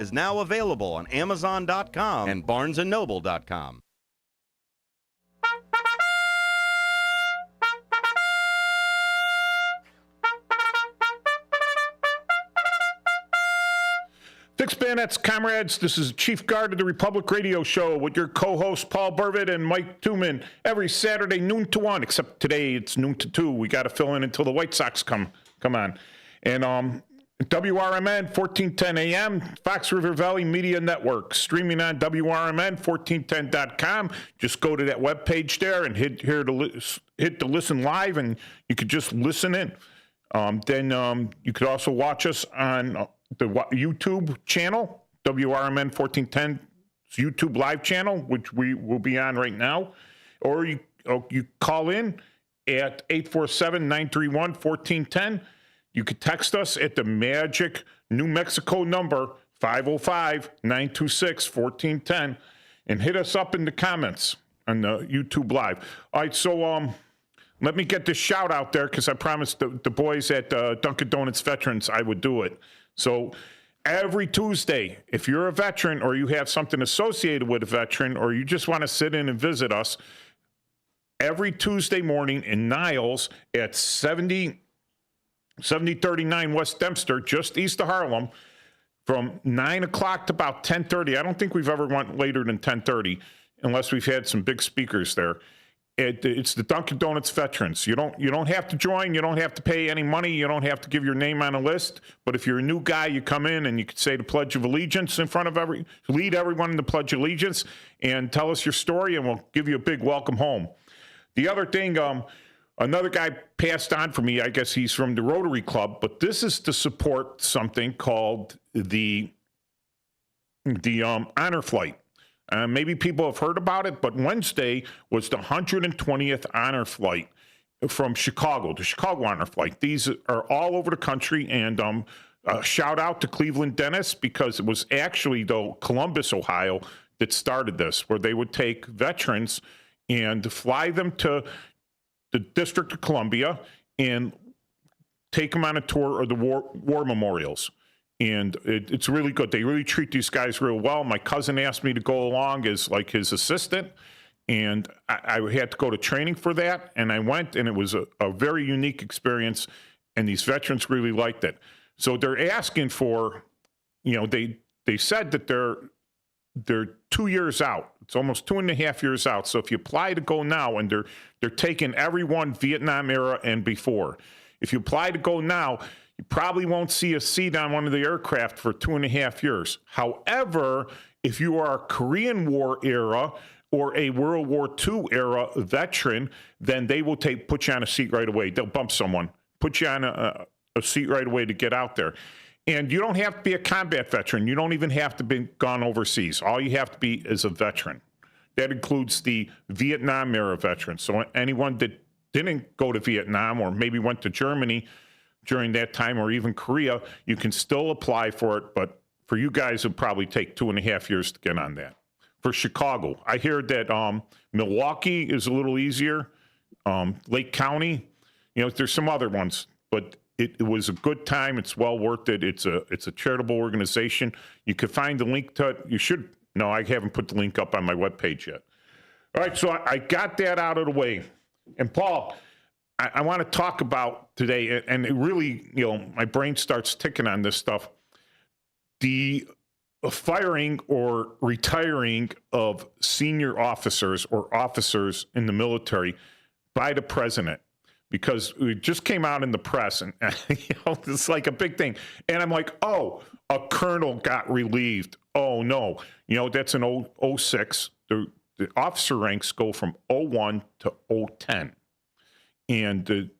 is now available on Amazon.com and BarnesandNoble.com. Six Bayonets, comrades, this is Chief Guard of the Republic Radio Show with your co-hosts Paul Burvitt and Mike Tuman every Saturday noon to 1, except today it's noon to 2. We got to fill in until the White Sox come on. And WRMN 1410 AM, Fox River Valley Media Network, streaming on WRMN1410.com. Just go to that webpage there and hit the listen live, and you could just listen in. Then you could also watch us on the YouTube channel, WRMN 1410's YouTube live channel, which we will be on right now. Or you call in at 847-931-1410. You could text us at the magic New Mexico number, 505-926-1410, and hit us up in the comments on the YouTube live. All right, so let me get this shout out there because I promised the boys at Dunkin' Donuts Veterans I would do it. So every Tuesday, if you're a veteran or you have something associated with a veteran or you just want to sit in and visit us, every Tuesday morning in Niles at 7039 West Dempster, just east of Harlem, from 9 o'clock to about 10:30. I don't think we've ever went later than 10:30 unless we've had some big speakers there. It's the Dunkin' Donuts Veterans. You don't have to join. You don't have to pay any money. You don't have to give your name on a list. But if you're a new guy, you come in and you could say the Pledge of Allegiance in front of lead everyone in the Pledge of Allegiance and tell us your story, and we'll give you a big welcome home. The other thing, another guy passed on for me. I guess he's from the Rotary Club, but this is to support something called the Honor Flight. Maybe people have heard about it, but Wednesday was the 120th Honor Flight from Chicago, the Chicago Honor Flight. These are all over the country, and shout out to Cleveland Dennis, because it was actually, though, Columbus, Ohio, that started this, where they would take veterans and fly them to the District of Columbia and take them on a tour of the war memorials. And it's really good. They really treat these guys real well. My cousin asked me to go along as like his assistant, and I had to go to training for that. And I went, and it was a very unique experience, and these veterans really liked it. So they're asking for, they said that they're 2 years out. It's almost 2.5 years out. So if you apply to go now, and they're taking everyone Vietnam era and before. If you apply to go now, you probably won't see a seat on one of the aircraft for 2.5 years. However, if you are a Korean War era or a World War II era veteran, then they will put you on a seat right away. They'll bump someone, put you on a seat right away to get out there. And you don't have to be a combat veteran. You don't even have to be gone overseas. All you have to be is a veteran. That includes the Vietnam era veterans. So anyone that didn't go to Vietnam or maybe went to Germany during that time, or even Korea, you can still apply for it. But for you guys, it'll probably take 2.5 years to get on that. For Chicago, I hear that Milwaukee is a little easier. Lake County, there's some other ones, but it was a good time. It's well worth it. It's a charitable organization. You could find the link to it. You should. No, I haven't put the link up on my webpage yet. All right, so I got that out of the way. And Paul, I want to talk about today, and it really, my brain starts ticking on this stuff, the firing or retiring of senior officers or officers in the military by the president, because it just came out in the press, and it's like a big thing. And I'm like, oh, a colonel got relieved. Oh, no. That's an 06. The officer ranks go from 01 to 010. And the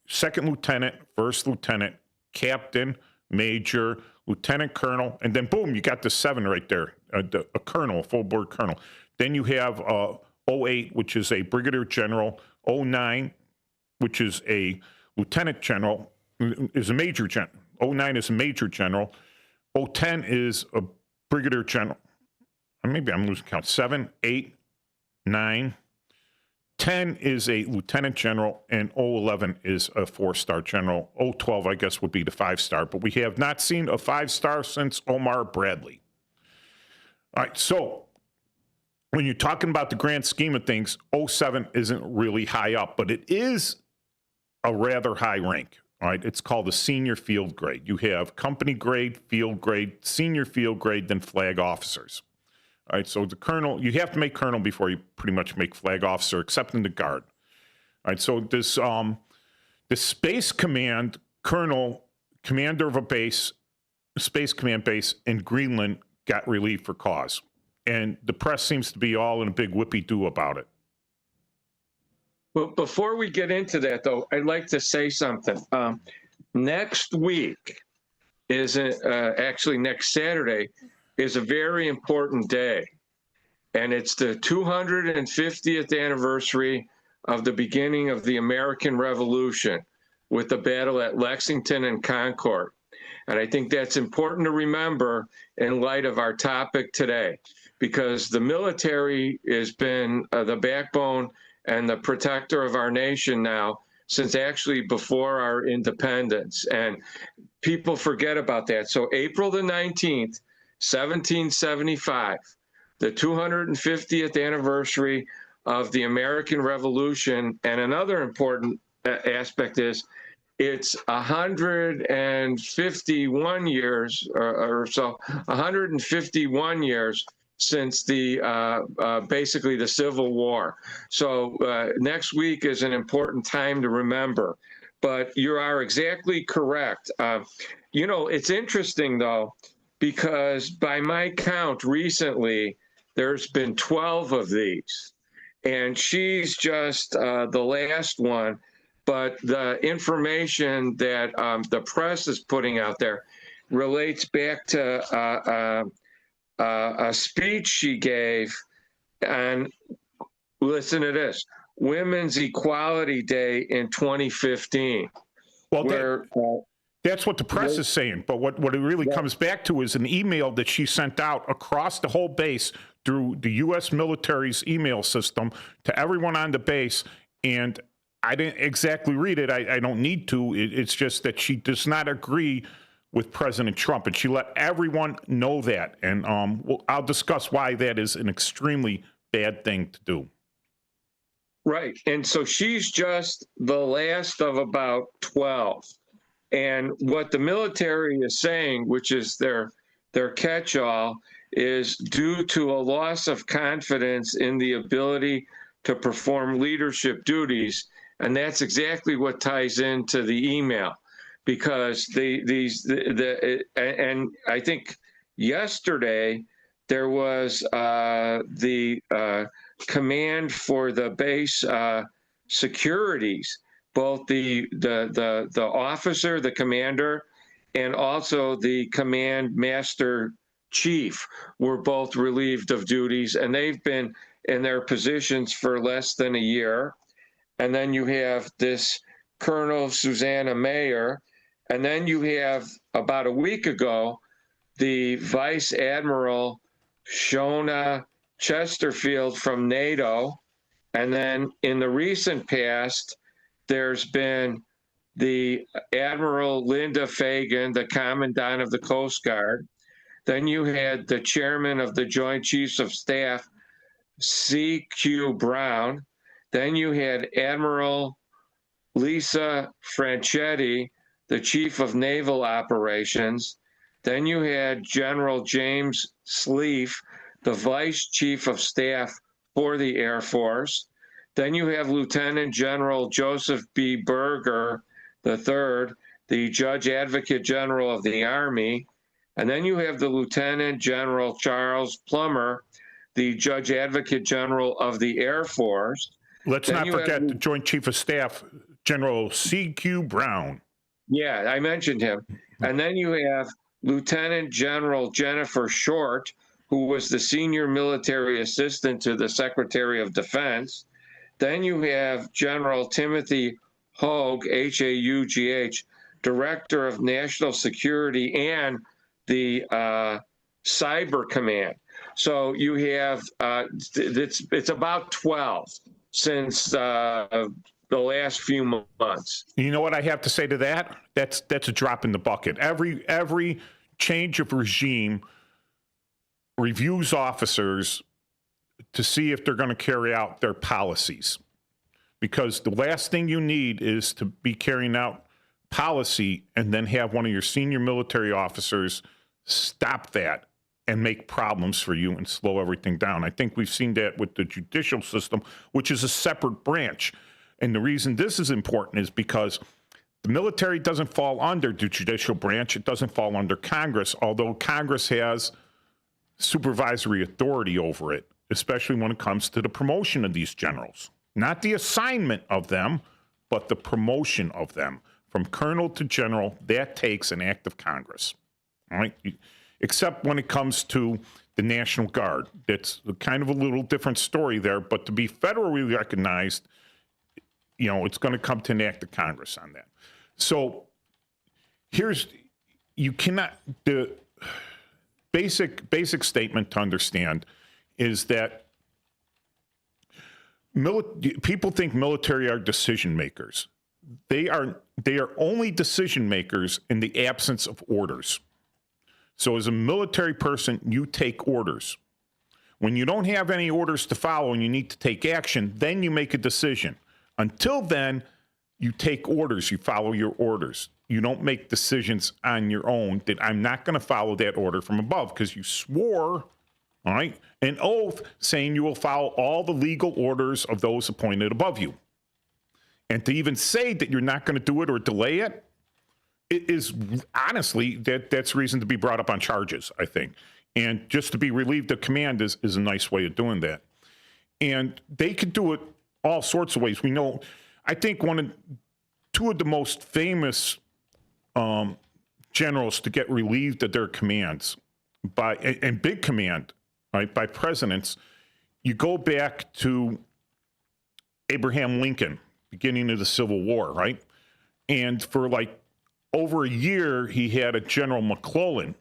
second lieutenant, first lieutenant, captain, major, lieutenant colonel, and then boom, you got the 7 right there, a colonel, a full board colonel. Then you have 08, which is a brigadier general, 09, which is a lieutenant general, is a major general. 09 is a major general. 010 is a brigadier general. Maybe I'm losing count. 7, 8, 9. 10 is a lieutenant general, and 011 is a 4-star general. 012, I guess, would be the 5-star, but we have not seen a 5-star since Omar Bradley. All right, so when you're talking about the grand scheme of things, '07 isn't really high up, but it is a rather high rank. All right, it's called the senior field grade. You have company grade, field grade, senior field grade, then flag officers. All right, so the colonel, you have to make colonel before you pretty much make flag officer, except in the Guard. All right, so this the Space Command colonel, commander of a base, Space Command base in Greenland, got relieved for cause, and the press seems to be all in a big whippy-do about it. Well, before we get into that, though, I'd like to say something. Next week is actually next Saturday is a very important day, and it's the 250th anniversary of the beginning of the American Revolution with the battle at Lexington and Concord. And I think that's important to remember in light of our topic today, because the military has been the backbone and the protector of our nation now since actually before our independence. And people forget about that. So April the 19th, 1775, the 250th anniversary of the American Revolution. And another important aspect is it's 151 years or so, 151 years since the basically the Civil War. So next week is an important time to remember. But you are exactly correct. You know, it's interesting, though, because by my count recently, there's been 12 of these. And she's just the last one. But the information that the press is putting out there relates back to a speech she gave on, listen to this, Women's Equality Day in 2015. Well, that's what the press is saying. But what it really comes back to is an email that she sent out across the whole base through the U.S. military's email system to everyone on the base. And I didn't exactly read it. I don't need to. It's just that she does not agree with President Trump, and she let everyone know that. And I'll discuss why that is an extremely bad thing to do. Right. And so she's just the last of about 12. And what the military is saying, which is their catch-all, is due to a loss of confidence in the ability to perform leadership duties. And that's exactly what ties into the email, because and I think yesterday there was the command for the base securities, both the officer, the commander, and also the command master chief were both relieved of duties, and they've been in their positions for less than a year. And then you have this Colonel Susanna Mayer, and then you have about a week ago the Vice Admiral Shona Chesterfield from NATO, and then in the recent past there's been the Admiral Linda Fagan, the Commandant of the Coast Guard. Then you had the Chairman of the Joint Chiefs of Staff, C.Q. Brown. Then you had Admiral Lisa Franchetti, the Chief of Naval Operations. Then you had General James Sleef, the Vice Chief of Staff for the Air Force. Then you have Lieutenant General Joseph B. Berger III, the Judge Advocate General of the Army. And then you have the Lieutenant General Charles Plummer, the Judge Advocate General of the Air Force. Let's not forget the Joint Chief of Staff, General C.Q. Brown. Yeah, I mentioned him. And then you have Lieutenant General Jennifer Short, who was the senior military assistant to the Secretary of Defense. Then you have General Timothy Haugh, H-A-U-G-H, Director of National Security and the Cyber Command. So you have, it's about 12 since the last few months. You know what I have to say to that? That's a drop in the bucket. Every change of regime reviews officers to see if they're going to carry out their policies. Because the last thing you need is to be carrying out policy and then have one of your senior military officers stop that and make problems for you and slow everything down. I think we've seen that with the judicial system, which is a separate branch. And the reason this is important is because the military doesn't fall under the judicial branch. It doesn't fall under Congress, although Congress has supervisory authority over it, especially when it comes to the promotion of these generals. Not the assignment of them, but the promotion of them. From colonel to general, that takes an act of Congress. All right? Except when it comes to the National Guard. That's kind of a little different story there, but to be federally recognized, it's going to come to an act of Congress on that. So the basic statement to understand is that people think military are decision makers. They are only decision makers in the absence of orders. So as a military person, you take orders. When you don't have any orders to follow and you need to take action, then you make a decision. Until then, you take orders, you follow your orders. You don't make decisions on your own that I'm not going to follow that order from above because you swore, all right, an oath saying you will follow all the legal orders of those appointed above you. And to even say that you're not going to do it or delay it, it is honestly, that's reason to be brought up on charges, I think. And just to be relieved of command is a nice way of doing that. And they could do it all sorts of ways. We know, I think two of the most famous generals to get relieved of their commands and big command, right, by presidents, you go back to Abraham Lincoln, beginning of the Civil War, right? And for over a year, he had a General McClellan,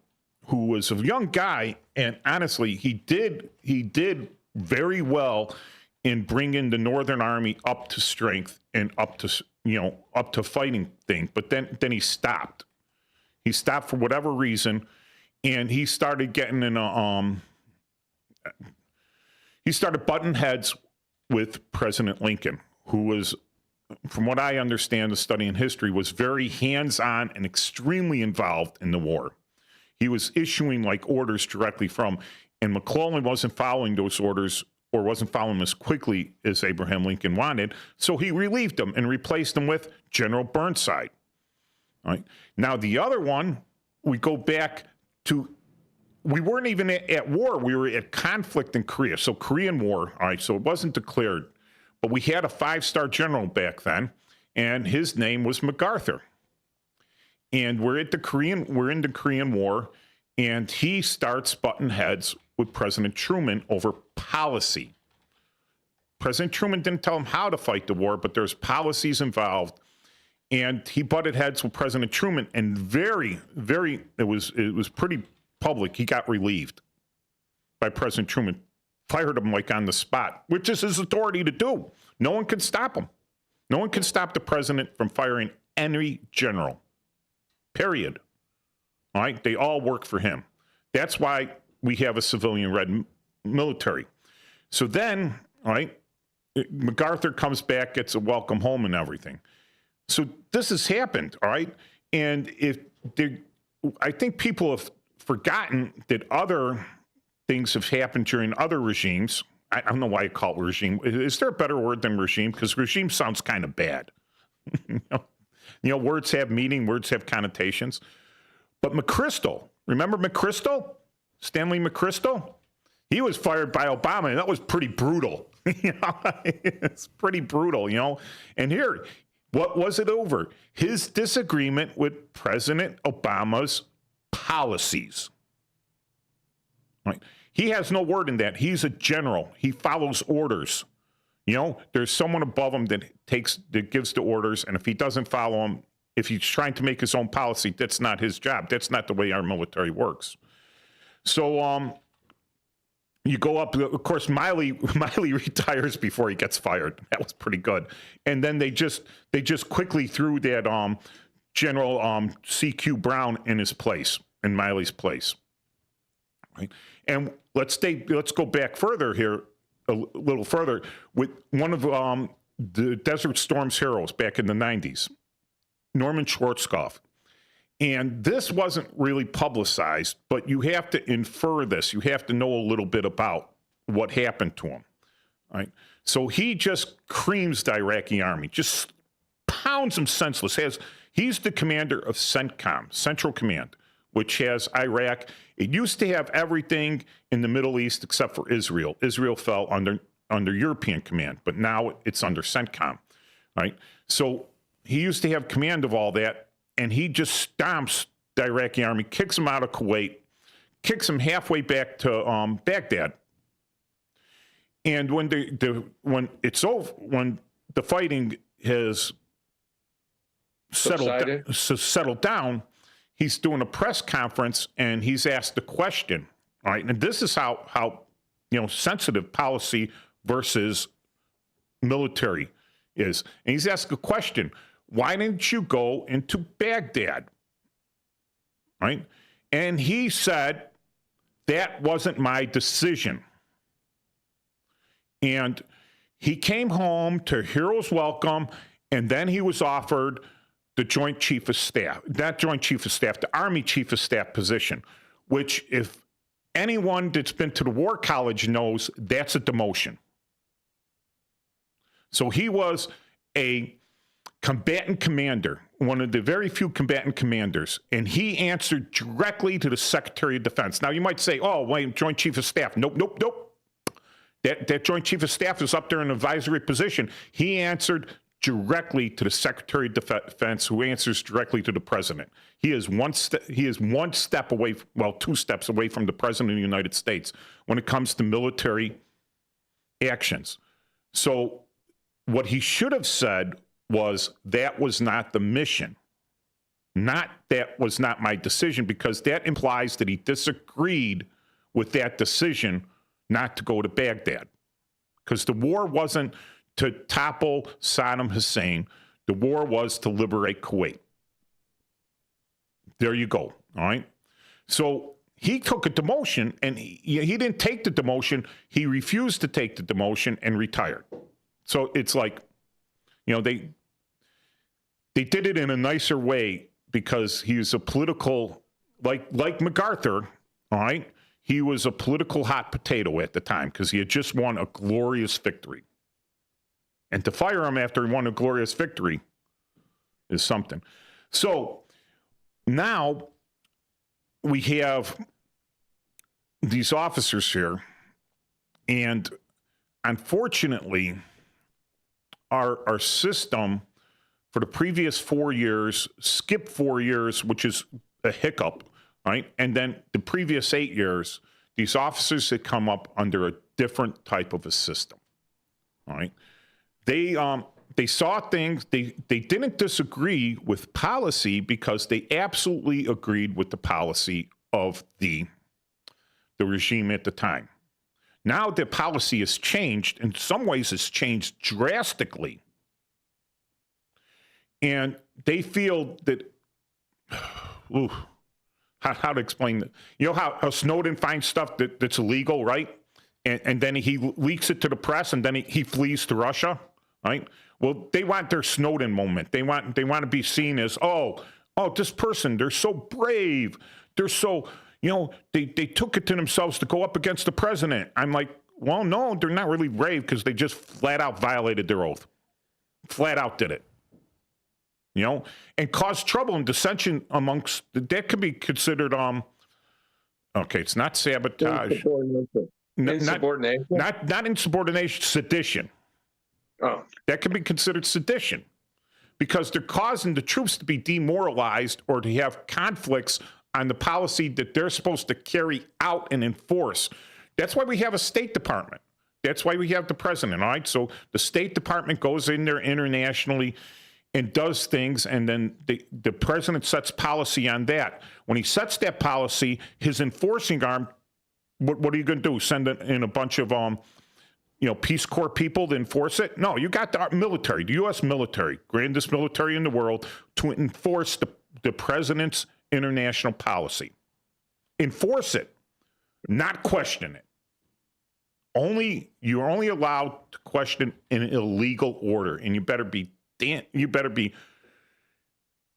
who was a young guy, and honestly, he did very well in bringing the Northern Army up to strength and up to fighting thing. But then he stopped. He stopped for whatever reason, and he started getting he started butting heads with President Lincoln, who was, from what I understand, the studying history, was very hands-on and extremely involved in the war. He was issuing orders directly from, and McClellan wasn't following those orders or wasn't following them as quickly as Abraham Lincoln wanted, so he relieved him and replaced him with General Burnside. All right. Now, the other one, we go back to, we weren't even at war. We were at conflict in Korea. So Korean War, all right, so it wasn't declared. But we had a 5-star general back then, and his name was MacArthur. And we're in the Korean War, and he starts butting heads with President Truman over policy. President Truman didn't tell him how to fight the war, but there's policies involved. And he butted heads with President Truman, and it was pretty public. He got relieved by President Truman. Fired him on the spot, which is his authority to do. No one can stop him. No one can stop the president from firing any general. Period. All right? They all work for him. That's why we have a civilian-led military. So then, all right, MacArthur comes back, gets a welcome home and everything. So this has happened, all right? And I think people have forgotten that other things have happened during other regimes. I don't know why you call it regime. Is there a better word than regime? Because regime sounds kind of bad. Words have meaning, words have connotations. But McChrystal, remember McChrystal? Stanley McChrystal? He was fired by Obama, and that was pretty brutal. It's pretty brutal, And here, what was it over? His disagreement with President Obama's policies. Right? He has no word in that. He's a general. He follows orders. There's someone above him that gives the orders, and if he doesn't follow them, if he's trying to make his own policy, that's not his job. That's not the way our military works. So you go up. Of course, Miley retires before he gets fired. That was pretty good. And then they just quickly threw that General C.Q. Brown in Miley's place. Right? And let's go back further here, a little further, with one of the Desert Storm's heroes back in the 90s, Norman Schwarzkopf. And this wasn't really publicized, but you have to infer this. You have to know a little bit about what happened to him. Right? So he just creams the Iraqi army, just pounds them senseless. He's the commander of CENTCOM, Central Command, which has Iraq. It used to have everything in the Middle East except for Israel. Israel fell under European command, but now it's under CENTCOM, right? So he used to have command of all that, and he just stomps the Iraqi army, kicks them out of Kuwait, kicks them halfway back to Baghdad. And when it's over, when the fighting has settled down, he's doing a press conference and he's asked a question. All right, and this is how sensitive policy versus military is. And he's asked a question: why didn't you go into Baghdad? Right, and he said that wasn't my decision. And he came home to Heroes Welcome, and then he was offered the Joint Chief of Staff, not Joint Chief of Staff, the Army Chief of Staff position, which if anyone that's been to the War College knows, that's a demotion. So he was a combatant commander, one of the very few combatant commanders, and he answered directly to the Secretary of Defense. Now you might say, oh, wait, Joint Chief of Staff. Nope. That Joint Chief of Staff is up there in an advisory position. He answered directly to the Secretary of Defense, who answers directly to the President. He is one step away, well, 2 steps away from the President of the United States when it comes to military actions. So what he should have said was, that was not the mission. That was not my decision, because that implies that he disagreed with that decision not to go to Baghdad. Because the war wasn't to topple Saddam Hussein. The war was to liberate Kuwait. There you go, all right? So he took a demotion, and he didn't take the demotion. He refused to take the demotion and retired. So it's like, they did it in a nicer way, because he was a political, like MacArthur, all right? He was a political hot potato at the time, because he had just won a glorious victory. And to fire him after he won a glorious victory is something. So now we have these officers here, and unfortunately, our system for the previous 4 years skipped 4 years, which is a hiccup, right? And then the previous 8 years, these officers had come up under a different type of a system, all right? They saw things, they didn't disagree with policy, because they absolutely agreed with the policy of the regime at the time. Now the policy has changed. In some ways, it's changed drastically. And they feel that, how to explain that? You know how Snowden finds stuff that's illegal, right? And then he leaks it to the press, and then he flees to Russia, right? Well, they want their Snowden moment. They want to be seen as, oh, this person, they're so brave. They're so, they took it to themselves to go up against the president. I'm like, well, no, they're not really brave, because they just flat out violated their oath. Flat out did it. And caused trouble and dissension amongst, that could be considered, okay, it's not sabotage. Insubordination. Not insubordination, sedition. Oh. That could be considered sedition, because they're causing the troops to be demoralized or to have conflicts on the policy that they're supposed to carry out and enforce. That's why we have a State Department. That's why we have the president, all right? So the State Department goes in there internationally and does things, and then the president sets policy on that. When he sets that policy, his enforcing arm, what are you going to do? Send in a bunch of Peace Corps people to enforce it? No, you got the military, the U.S. military, grandest military in the world, to enforce the president's international policy. Enforce it. not question it. You're only allowed to question an illegal order, and you better be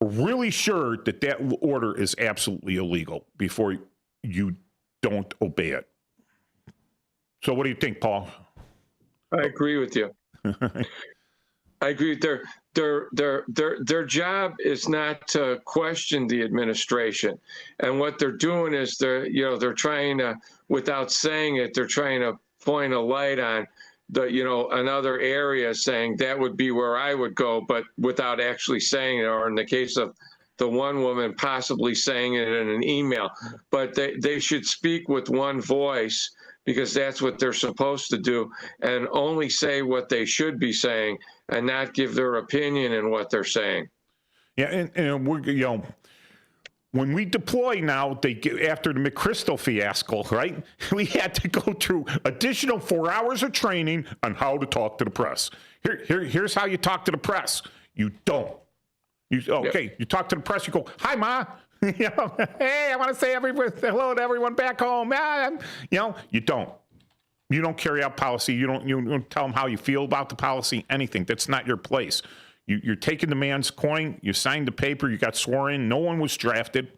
really sure that that order is absolutely illegal before you don't obey it. So what do you think, Paul? I agree with you. I agree. Their job is not to question the administration, and what they're doing is they're trying to, without saying it, they're trying to point a light on another area, saying that would be where I would go, but without actually saying it, or in the case of the one woman, possibly saying it in an email. But they should speak with one voice, because that's what they're supposed to do, and only say what they should be saying and not give their opinion in what they're saying. Yeah, and we're, when we deploy now, after the McChrystal fiasco, right? We had to go through additional 4 hours of training on how to talk to the press. Here's how you talk to the press. You don't. You talk to the press. You go, "Hi, Ma." Hey, I want to say hello to everyone back home. You don't. You don't carry out policy. You don't tell them how you feel about the policy. Anything. That's not your place. You're taking the man's coin. You signed the paper. You got sworn in. No one was drafted.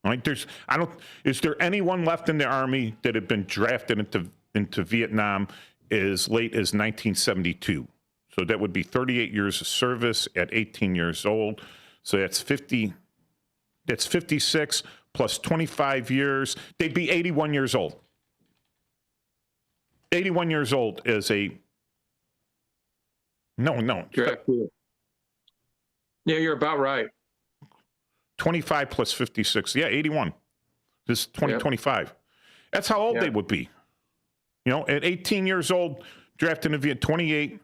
Right? Is there anyone left in the Army that had been drafted into Vietnam as late as 1972? So that would be 38 years of service at 18 years old. So that's 50. That's 56 plus 25 years. They'd be 81 years old. 81 years old is a no. Yeah, you're about right. 25 plus 56. Yeah, 81. This is 2025. That's how old they would be. At 18 years old, drafted in Vietnam,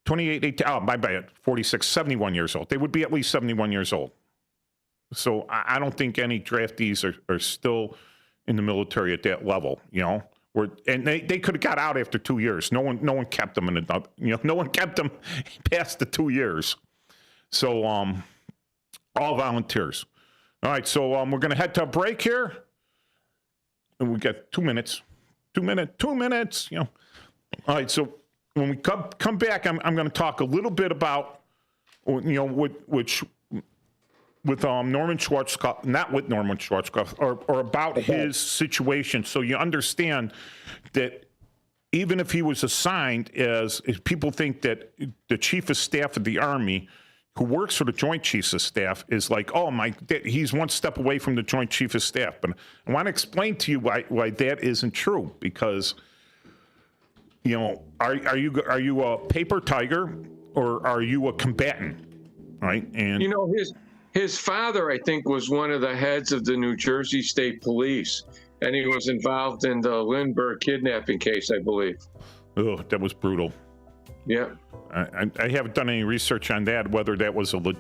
28, 18, my bad, 46, 71 years old. They would be at least 71 years old. So I don't think any draftees are still in the military at that level, and they could have got out after 2 years. No one kept them no one kept them past the 2 years. So all volunteers. All right, so we're going to head to a break here, and we got 2 minutes. 2 minutes. All right, so when we come back, I'm going to talk a little bit about with Norman Schwarzkopf, not with Norman Schwarzkopf, or about his situation, so you understand that even if he was assigned if people think that the chief of staff of the Army, who works for the Joint Chiefs of Staff, is like, he's one step away from the Joint Chief of Staff. But I want to explain to you why that isn't true, because are you a paper tiger or are you a combatant, right? And his father, I think, was one of the heads of the New Jersey State Police, and he was involved in the Lindbergh kidnapping case, I believe. Oh, that was brutal. Yeah. I haven't done any research on that, whether that was where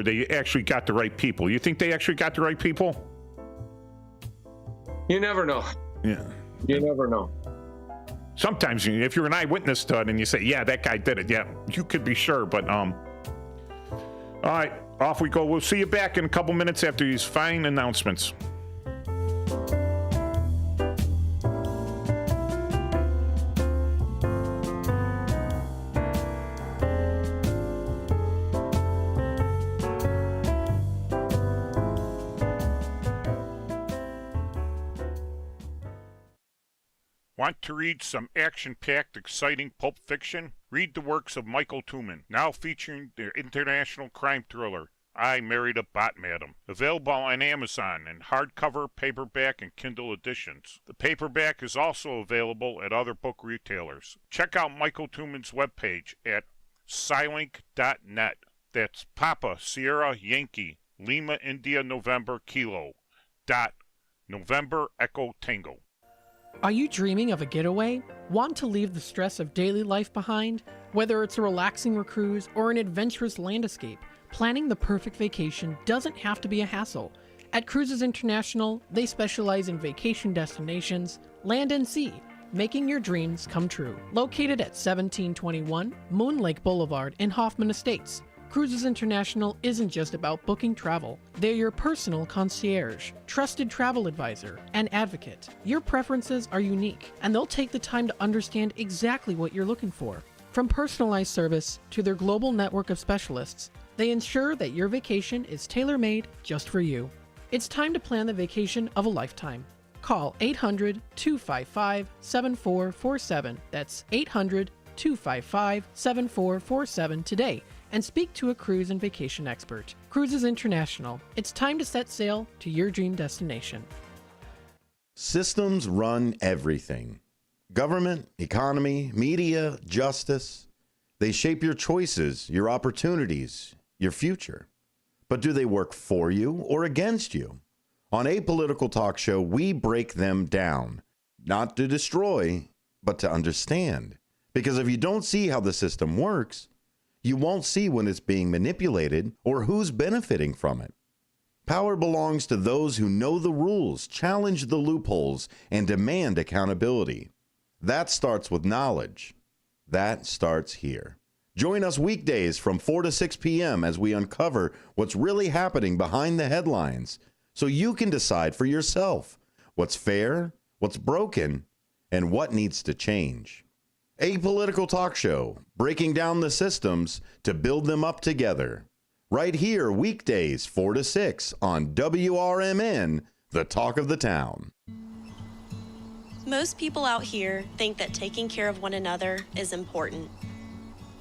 they actually got the right people. You think they actually got the right people? You never know. Yeah. You never know. Sometimes if you're an eyewitness to it and you say, yeah, that guy did it, yeah, you could be sure. But all right, off we go. We'll see you back in a couple minutes after these fine announcements. Want to read some action-packed, exciting pulp fiction? Read the works of Michael Tooman, now featuring the international crime thriller, I Married a Bot Madam. Available on Amazon in hardcover, paperback, and Kindle editions. The paperback is also available at other book retailers. Check out Michael Tooman's webpage at Scilink.net. That's Papa, Sierra, Yankee, Lima, India, November, Kilo, November, Echo, Tango. Are you dreaming of a getaway? Want to leave the stress of daily life behind? Whether it's a relaxing cruise or an adventurous land escape, planning the perfect vacation doesn't have to be a hassle. At Cruises International, they specialize in vacation destinations, land and sea, making your dreams come true. Located at 1721 Moon Lake Boulevard in Hoffman Estates. Cruises International isn't just about booking travel. They're your personal concierge, trusted travel advisor, and advocate. Your preferences are unique, and they'll take the time to understand exactly what you're looking for. From personalized service to their global network of specialists, they ensure that your vacation is tailor-made just for you. It's time to plan the vacation of a lifetime. Call 800-255-7447. That's 800-255-7447 today and speak to a cruise and vacation expert. Cruises International. It's time to set sail to your dream destination. Systems run everything. Government, economy, media, justice. They shape your choices, your opportunities, your future. But do they work for you or against you? On Apolitical Talk Show, we break them down. Not to destroy, but to understand. Because if you don't see how the system works, you won't see when it's being manipulated or who's benefiting from it. Power belongs to those who know the rules, challenge the loopholes, and demand accountability. That starts with knowledge. That starts here. Join us weekdays from 4 to 6 p.m. as we uncover what's really happening behind the headlines so you can decide for yourself what's fair, what's broken, and what needs to change. Apolitical Talk Show, breaking down the systems to build them up together. Right here, weekdays 4 to 6 on WRMN, the talk of the town. Most people out here think that taking care of one another is important.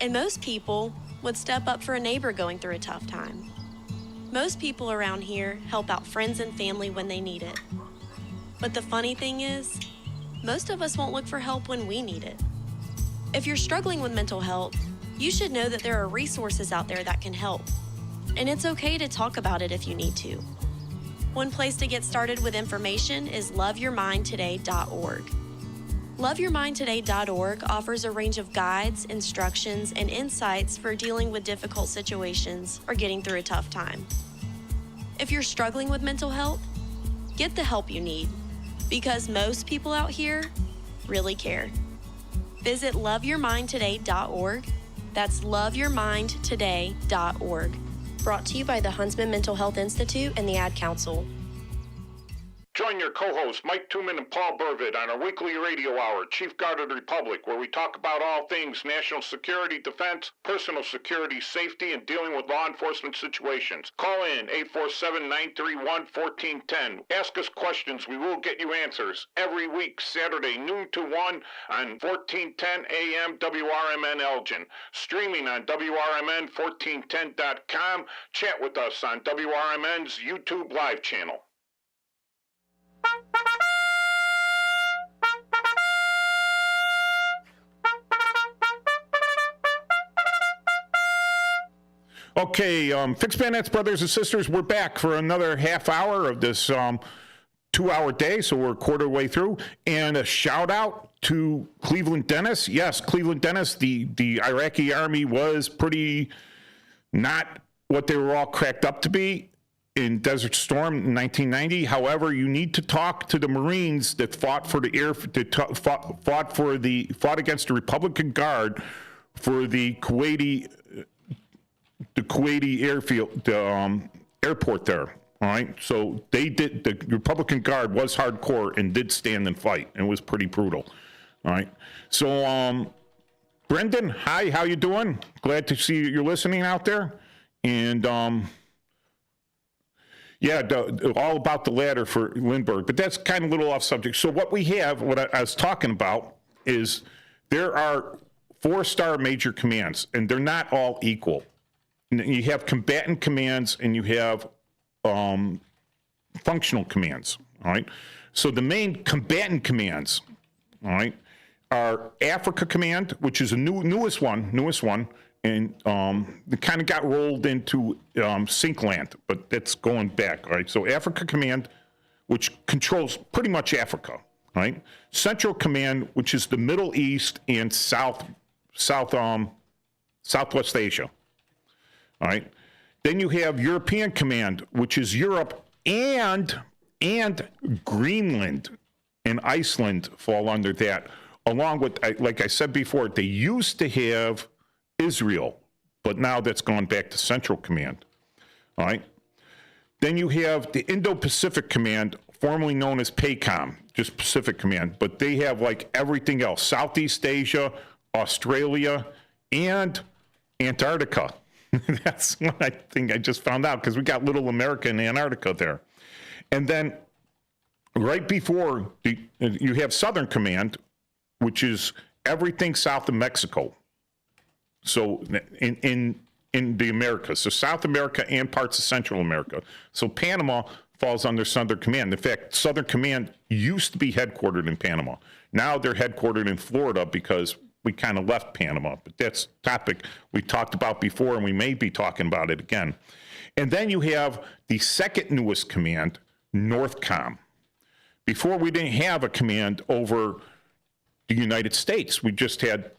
And most people would step up for a neighbor going through a tough time. Most people around here help out friends and family when they need it. But the funny thing is, most of us won't look for help when we need it. If you're struggling with mental health, you should know that there are resources out there that can help. And it's okay to talk about it if you need to. One place to get started with information is loveyourmindtoday.org. Loveyourmindtoday.org offers a range of guides, instructions, and insights for dealing with difficult situations or getting through a tough time. If you're struggling with mental health, get the help you need, because most people out here really care. Visit loveyourmindtoday.org. That's loveyourmindtoday.org. Brought to you by the Huntsman Mental Health Institute and the Ad Council. Join your co-hosts Mike Tooman and Paul Burvitt on our weekly radio hour, Chief Guard of the Republic, where we talk about all things national security, defense, personal security, safety, and dealing with law enforcement situations. Call in 847-931-1410. Ask us questions. We will get you answers. Every week, Saturday, noon to 1 on 1410 AM WRMN Elgin. Streaming on WRMN1410.com. Chat with us on WRMN's YouTube live channel. Okay, Fixed Bandits brothers and sisters, we're back for another half hour of this 2-hour day, so we're a quarter way through. And a shout out to Cleveland Dennis. Yes, Cleveland Dennis, the Iraqi army was pretty not what they were all cracked up to be in Desert Storm in 1990. However, you need to talk to the Marines that fought for fought against the Republican Guard for the Kuwaiti airfield, airport there. All right, so they did. The Republican Guard was hardcore and did stand and fight, and was pretty brutal. All right, so Brendan, hi, how you doing? Glad to see you're listening out there, and yeah, all about the ladder for Lindbergh, but that's kind of a little off subject. So what we have, what I was talking about, is there are 4-star major commands, and they're not all equal. You have combatant commands, and you have functional commands. All right. So the main combatant commands, all right, are Africa Command, which is a newest one, and it kind of got rolled into Syncland, but that's going back. All right. So Africa Command, which controls pretty much Africa. All right. Central Command, which is the Middle East and Southwest Asia. All right. Then you have European Command, which is Europe, and Greenland and Iceland fall under that, along with, like I said before, they used to have Israel, but now that's gone back to Central Command. All right. Then you have the Indo-Pacific Command, formerly known as PACOM, just Pacific Command, but they have like everything else: Southeast Asia, Australia, and Antarctica. That's what I think I just found out, because we got Little America and Antarctica there. And then right before you have Southern Command, which is everything south of Mexico. So in the Americas, so South America and parts of Central America. So Panama falls under Southern Command. In fact, Southern Command used to be headquartered in Panama. Now they're headquartered in Florida because we kind of left Panama. But that's a topic we talked about before, and we may be talking about it again. And then you have the second newest command, NORTHCOM. Before, we didn't have a command over the United States. We just had,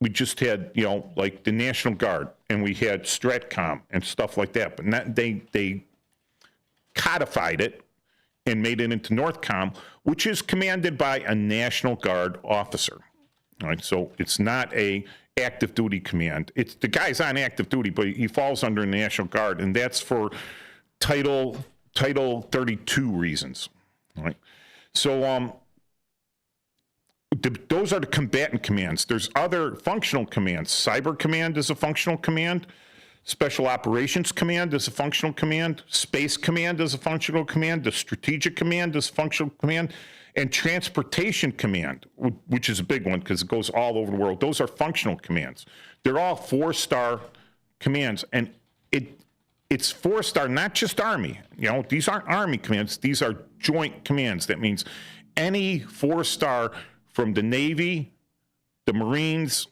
like the National Guard, and we had STRATCOM and stuff like that. But they codified it and made it into NORTHCOM, which is commanded by a National Guard officer. All right, so it's not a active duty command. It's the guy's on active duty, but he falls under the National Guard, and that's for Title 32 reasons. All right, so those are the combatant commands. There's other functional commands. Cyber Command is a functional command. Special Operations Command is a functional command. Space Command is a functional command. The Strategic Command is a functional command. And Transportation Command, which is a big one because it goes all over the world. Those are functional commands. They're all 4-star commands. And it's 4-star, not just Army. These aren't Army commands. These are joint commands. That means any 4-star from the Navy, the Marines,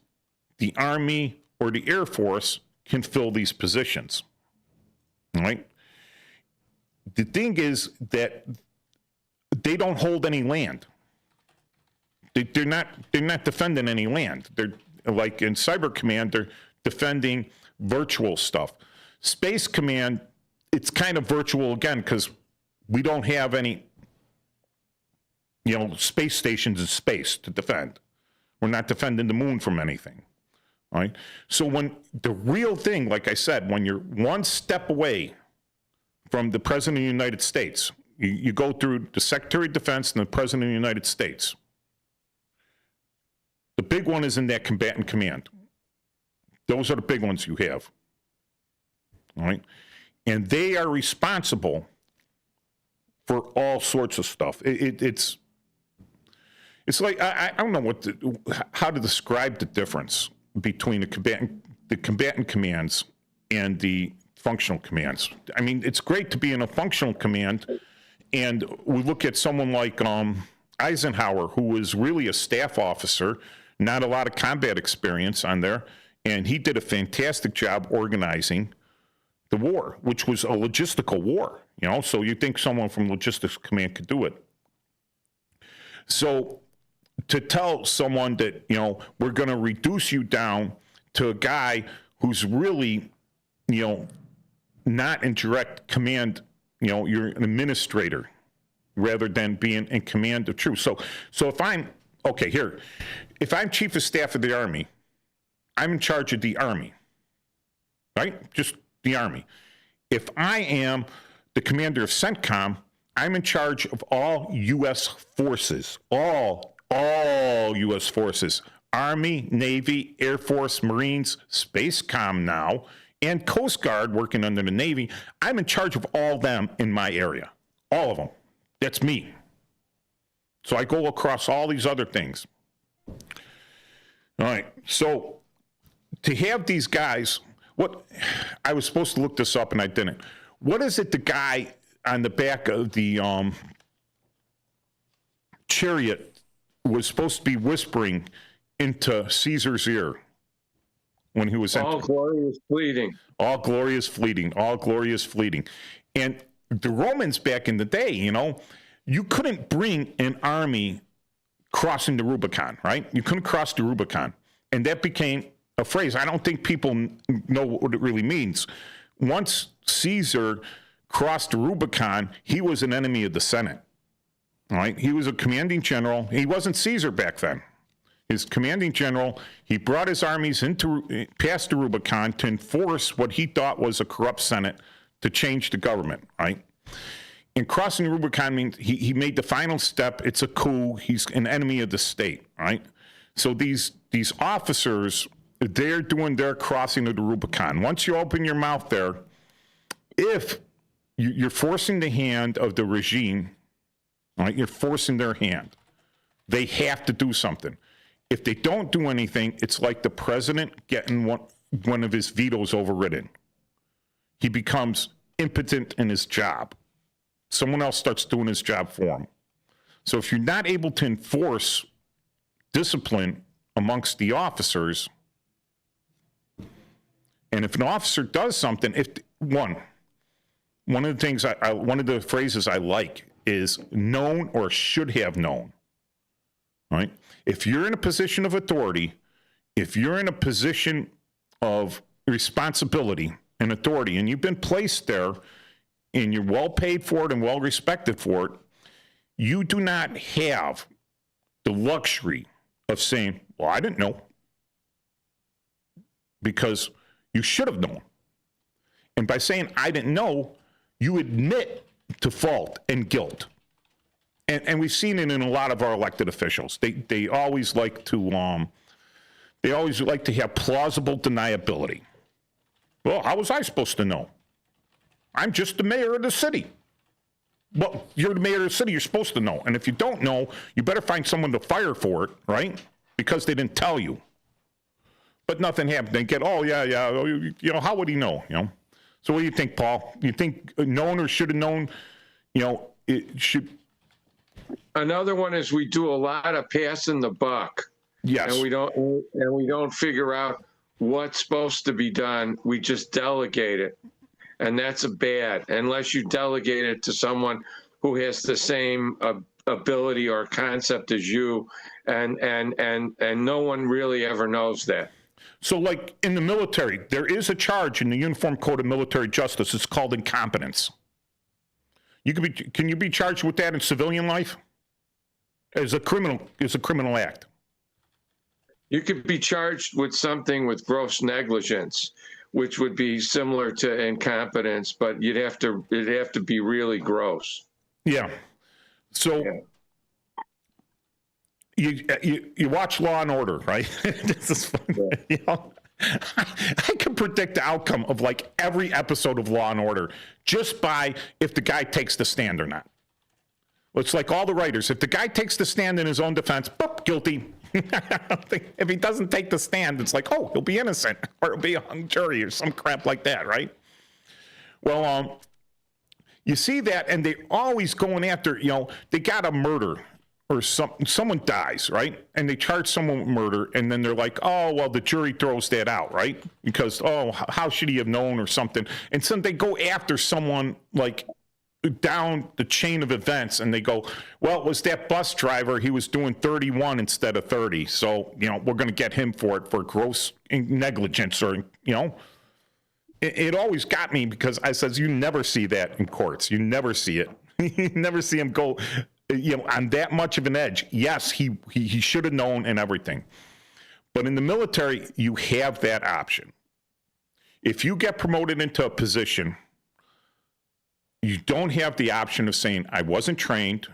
the Army, or the Air Force can fill these positions. All right? The thing is that they don't hold any land. They're not defending any land. They're like in Cyber Command, they're defending virtual stuff. Space Command, it's kind of virtual again because we don't have any space stations in space to defend. We're not defending the moon from anything. All right. So when the real thing, like I said, when you're one step away from the President of the United States, you go through the Secretary of Defense and the President of the United States. The big one is in that combatant command. Those are the big ones you have. All right. And they are responsible for all sorts of stuff. It's like, I don't know how to describe the difference between the combatant commands and the functional commands. I mean, it's great to be in a functional command, and we look at someone like Eisenhower, who was really a staff officer, not a lot of combat experience on there, and he did a fantastic job organizing the war, which was a logistical war, so you think someone from logistics command could do it. So to tell someone that, we're going to reduce you down to a guy who's really, not in direct command, you're an administrator rather than being in command of troops. So if I'm Chief of Staff of the Army, I'm in charge of the Army, right? Just the Army. If I am the commander of CENTCOM, I'm in charge of all U.S. forces, all U.S. forces, Army, Navy, Air Force, Marines, SpaceCom now, and Coast Guard working under the Navy. I'm in charge of all them in my area, all of them. That's me. So I go across all these other things. All right, so to have these guys, I was supposed to look this up and I didn't. What is it the guy on the back of the chariot was supposed to be whispering into Caesar's ear when he was all glorious fleeting. All glorious fleeting. All glorious fleeting. And the Romans back in the day, you couldn't bring an army crossing the Rubicon, right? You couldn't cross the Rubicon. And that became a phrase. I don't think people know what it really means. Once Caesar crossed the Rubicon, he was an enemy of the Senate. All right, he was a commanding general. He wasn't Caesar back then. his commanding general, he brought his armies past the Rubicon to enforce what he thought was a corrupt Senate to change the government, right? And crossing the Rubicon means he made the final step. It's a coup. He's an enemy of the state, right? So these officers, they're doing their crossing of the Rubicon. Once you open your mouth there, if you're forcing the hand of the regime, right? You're forcing their hand. They have to do something. If they don't do anything, it's like the president getting one of his vetoes overridden. He becomes impotent in his job. Someone else starts doing his job for him. So if you're not able to enforce discipline amongst the officers, and if an officer does something, one of the things one of the phrases I like is known or should have known, right? If you're in a position of authority, if you're in a position of responsibility and authority, and you've been placed there, and you're well paid for it and well respected for it, you do not have the luxury of saying, well, I didn't know, because you should have known. And by saying I didn't know, you admit to fault and guilt. And we've seen it in a lot of our elected officials. They always like to have plausible deniability. Well, how was I supposed to know? I'm just the mayor of the city. Well, you're the mayor of the city, you're supposed to know. And if you don't know, you better find someone to fire for it, right? Because they didn't tell you. But nothing happened. They get, how would he know, So what do you think, Paul? You think known or should have known, it should... Another one is we do a lot of passing the buck. Yes. And we don't figure out what's supposed to be done. We just delegate it. And that's bad, unless you delegate it to someone who has the same ability or concept as you, and no one really ever knows that. So, like in the military, there is a charge in the Uniform Code of Military Justice. It's called incompetence. Can you be charged with that in civilian life? As a criminal act. You could be charged with something with gross negligence, which would be similar to incompetence, but it'd have to be really gross. Yeah. So you watch Law and Order, right? This is fun. Yeah. I can predict the outcome of like every episode of Law and Order just by if the guy takes the stand or not. It's like all the writers. If the guy takes the stand in his own defense, boop, guilty. If he doesn't take the stand, it's like, oh, he'll be innocent, or it'll be a hung jury or some crap like that, right? Well, you see that, and they're always going after, they got a murder or someone dies, right? And they charge someone with murder, and then they're like, oh, well, the jury throws that out, right? Because, oh, how should he have known or something? And so they go after someone like down the chain of events, and they go, well, it was that bus driver, he was doing 31 instead of 30, so we're going to get him for it for gross negligence, or it always got me, because I says, you never see that in courts. You never see it. You never see him go on that much of an edge. Yes, he should have known and everything, but in the military you have that option. If you get promoted into a position, you don't have the option of saying, I wasn't trained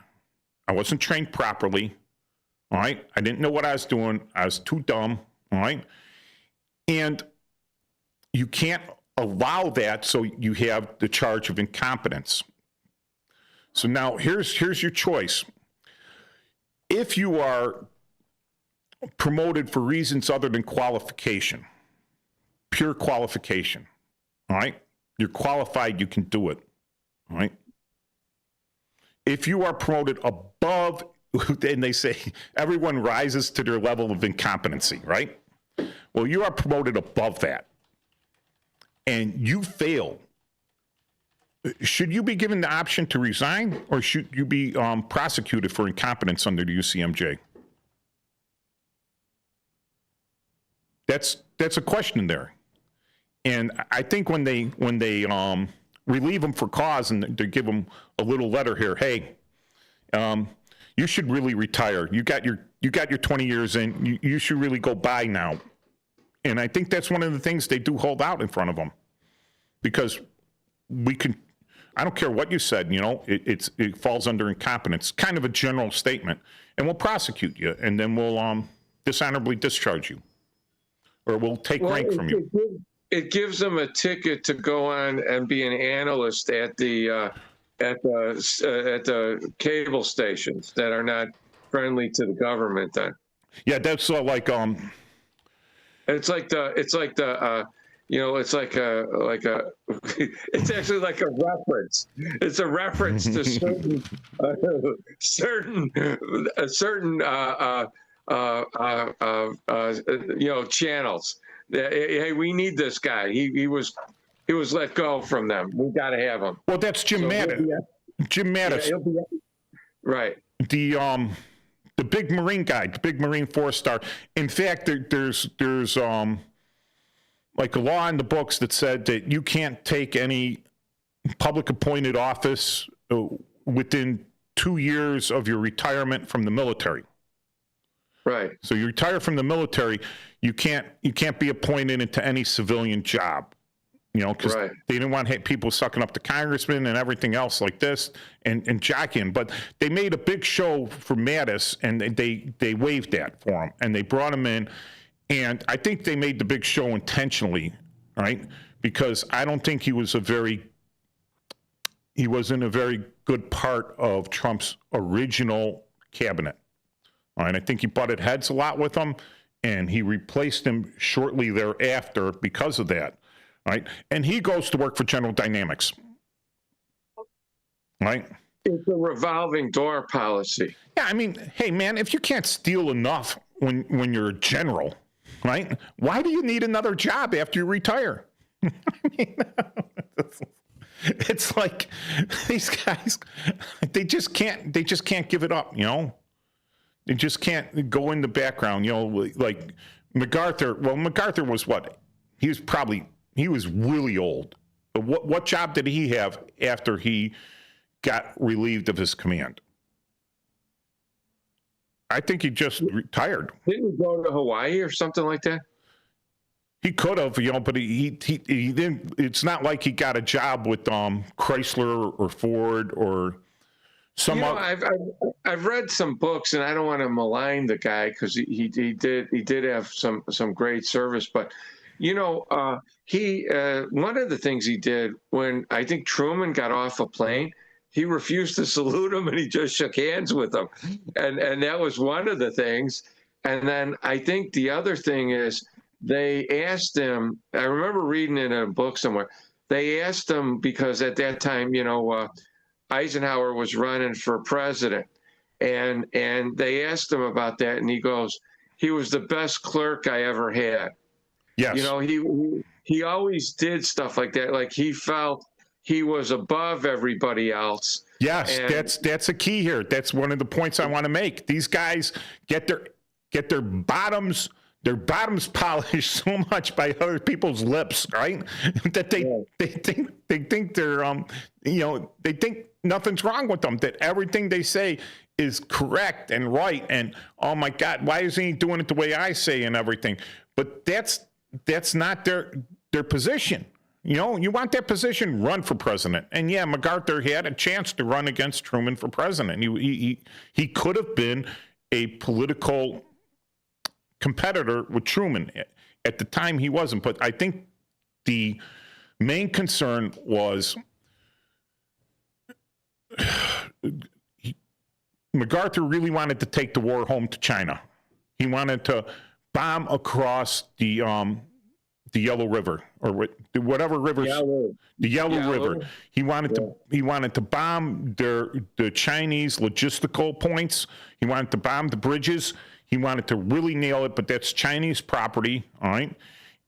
properly, all right? I didn't know what I was doing. I was too dumb, all right? And you can't allow that, so you have the charge of incompetence. So now here's your choice. If you are promoted for reasons other than qualification, pure qualification, all right? You're qualified, you can do it. All right. If you are promoted above, and they say everyone rises to their level of incompetency, right? Well, you are promoted above that, and you fail. Should you be given the option to resign, or should you be prosecuted for incompetence under the UCMJ? That's a question there, and I think when they relieve them for cause, and they give them a little letter here, hey, you you should really retire. You got your 20 years in. You should really go by now. And I think that's one of the things they do hold out in front of them, because we can. I don't care what you said. It falls under incompetence. Kind of a general statement, and we'll prosecute you, and then we'll dishonorably discharge you, or we'll take rank from you. It gives them a ticket to go on and be an analyst at the cable stations that are not friendly to the government. Then, yeah, that's like it's actually like a reference. It's a reference to certain channels. Hey, we need this guy. He was let go from them. We got to have him. Well, that's Jim Mattis. Jim Mattis. Yeah, right. The big Marine guy, the big Marine 4-star. In fact, there's like a law in the books that said that you can't take any public appointed office within 2 years of your retirement from the military. Right. So you retire from the military, you can't be appointed into any civilian job. Because right. They didn't want people sucking up to congressmen and everything else like this and jacking. But they made a big show for Mattis, and they waived that for him, and they brought him in. And I think they made the big show intentionally, right? Because I don't think he wasn't a very good part of Trump's original cabinet. All right, I think he butted heads a lot with him, and he replaced him shortly thereafter because of that. Right, and he goes to work for General Dynamics. Right? It's a revolving door policy. Yeah, I mean, hey man, if you can't steal enough when you're a general, right? Why do you need another job after you retire? I mean, it's like these guys, they just can't give it up, They just can't go in the background, like MacArthur. Well, MacArthur was what? He was really old. But what job did he have after he got relieved of his command? I think he just retired. Didn't he go to Hawaii or something like that? He could have, but he didn't. It's not like he got a job with Chrysler or Ford or some. I've read some books, and I don't want to malign the guy because he did have some great service, but. One of the things he did when I think Truman got off a plane, he refused to salute him and he just shook hands with him. And that was one of the things. And then I think the other thing is they asked him, I remember reading it in a book somewhere, they asked him because at that time, Eisenhower was running for president. And they asked him about that. And he goes, he was the best clerk I ever had. Yes. He always did stuff like that. Like he felt he was above everybody else. Yes, that's a key here. That's one of the points I want to make. These guys get their bottoms polished so much by other people's lips, right? That they think they're they think nothing's wrong with them. That everything they say is correct and right. And oh my God, why isn't he doing it the way I say and everything? But that's not their position. You want that position, run for president. And yeah, MacArthur had a chance to run against Truman for president. He could have been a political competitor with Truman. At the time, he wasn't. But I think the main concern was MacArthur really wanted to take the war home to China. He wanted to bomb across the Yellow River or whatever rivers, the Yellow River. He wanted to bomb the Chinese logistical points. He wanted to bomb the bridges. He wanted to really nail it, but that's Chinese property, all right?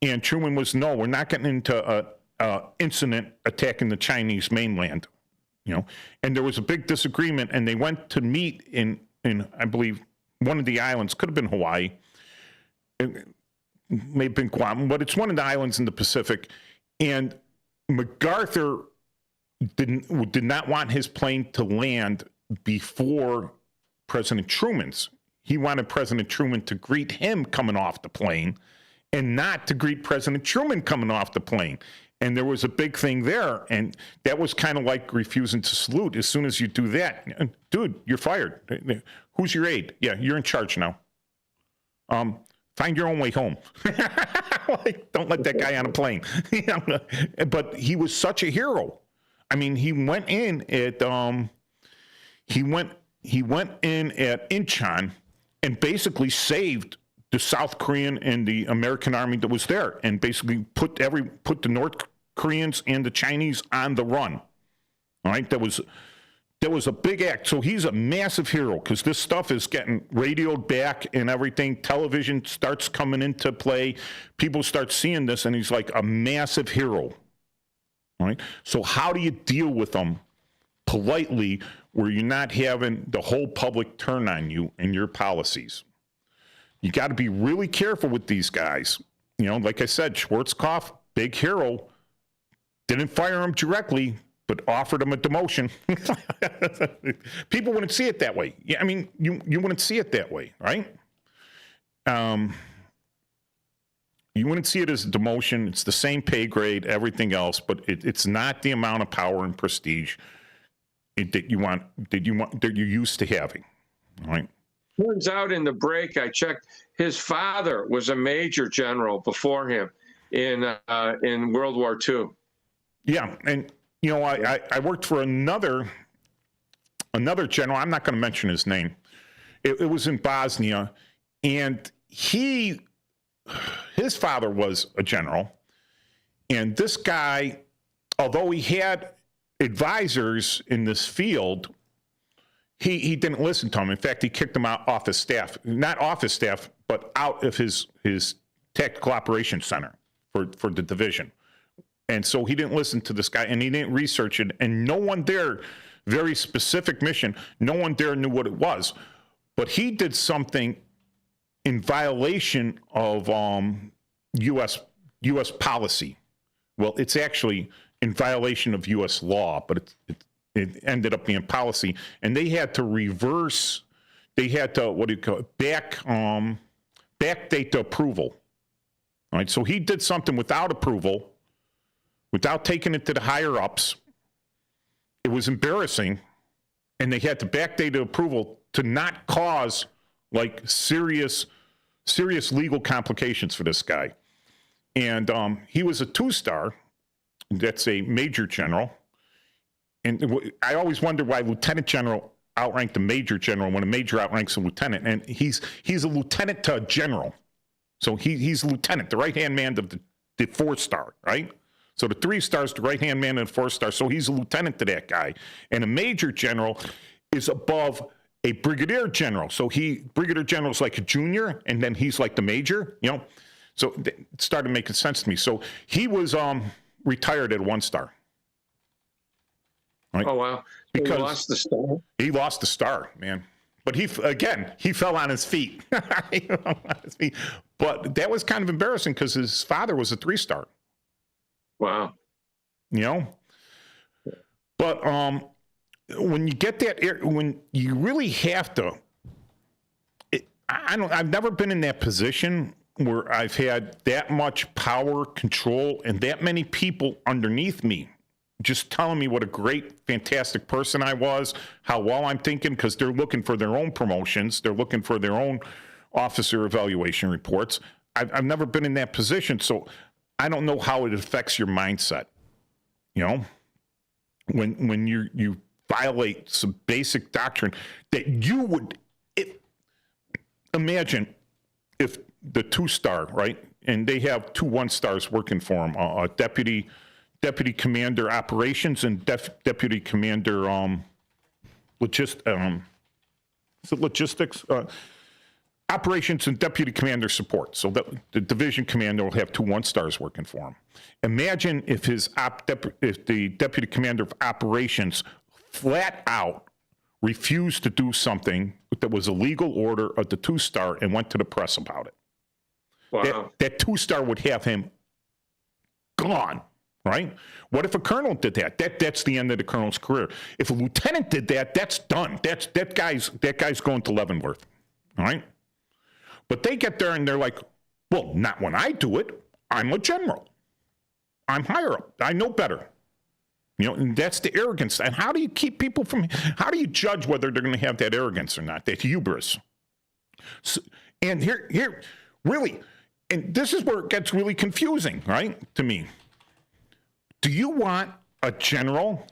And Truman was, no, we're not getting into a incident attacking the Chinese mainland, And there was a big disagreement, and they went to meet in I believe one of the islands, could have been Hawaii. It may have been Guam, but it's one of the islands in the Pacific. And MacArthur did not want his plane to land before President Truman's. He wanted President Truman to greet him coming off the plane and not to greet President Truman coming off the plane. And there was a big thing there. And that was kind of like refusing to salute. As soon as you do that, dude, you're fired. Who's your aide? Yeah, you're in charge now. Find your own way home. Like, don't let that guy on a plane. But he was such a hero. I mean, he went in at Incheon and basically saved the South Korean and the American army that was there, and basically put the North Koreans and the Chinese on the run. All right, that was a big act. So he's a massive hero because this stuff is getting radioed back and everything. Television starts coming into play. People start seeing this, and he's like a massive hero. All right. So how do you deal with them politely, where you're not having the whole public turn on you and your policies? You got to be really careful with these guys. You know, like I said, Schwarzkopf, big hero, didn't fire him directly, but offered him a demotion. People wouldn't see it that way. Yeah, I mean, you wouldn't see it that way, right? You wouldn't see it as a demotion. It's the same pay grade, everything else, but it's not the amount of power and prestige that you're used to having, right? Turns out in the break, I checked, his father was a major general before him in World War II. Yeah, and you know, I worked for another general. I'm not going to mention his name. It was in Bosnia, and his father was a general, and this guy, although he had advisors in this field, he didn't listen to him. In fact, he kicked him out off his staff, not off his staff, but out of his tactical operations center for the division. And so he didn't listen to this guy, and he didn't research it. And no one there, very specific mission, no one there knew what it was. But he did something in violation of U.S. policy. Well, it's actually in violation of U.S. law, but it ended up being policy. And they had to reverse, they had to, backdate the approval. All right, so he did something without approval, without taking it to the higher ups. It was embarrassing, and they had to backdate the approval to not cause like serious legal complications for this guy. And he was a 2-star. That's a major general. And I always wonder why lieutenant general outranked a major general when a major outranks a lieutenant. And he's a lieutenant to a general. So he's a lieutenant, the right-hand man of the 4-star, right? So the 3 stars, the right-hand man and the 4-star. So he's a lieutenant to that guy. And a major general is above a brigadier general. So brigadier general is like a junior, and then he's like the major, you know? So it started making sense to me. So he was retired at 1-star. Right? Oh, wow. Because he lost the star? He lost the star, man. But he fell on his feet. But that was kind of embarrassing because his father was a 3-star. Wow. You know? But when you get that, when you really have to, I've never been in that position where I've had that much power, control, and that many people underneath me just telling me what a great, fantastic person I was, how well I'm thinking, because they're looking for their own promotions. They're looking for their own officer evaluation reports. I've never been in that position, so I don't know how it affects your mindset. You know, when you violate some basic doctrine that you would imagine if the 2-star, right, and they have 2 1-stars working for them, a deputy commander operations and deputy commander logistics, operations and deputy commander support. So that the division commander will have 2 1-stars working for him. Imagine if if the deputy commander of operations flat out refused to do something that was a legal order of the 2-star and went to the press about it. Wow. That 2-star would have him gone. right? What if a colonel did that? That's the end of the colonel's career. If a lieutenant did that, that's done. That guy's going to Leavenworth, all right? But they get there and they're like, well, not when I do it. I'm a general. I'm higher up. I know better. You know, and that's the arrogance. And how do you keep people from? How do you judge whether they're going to have that arrogance or not? That hubris. So, and here, really, and this is where it gets really confusing, right? To me, do you want a general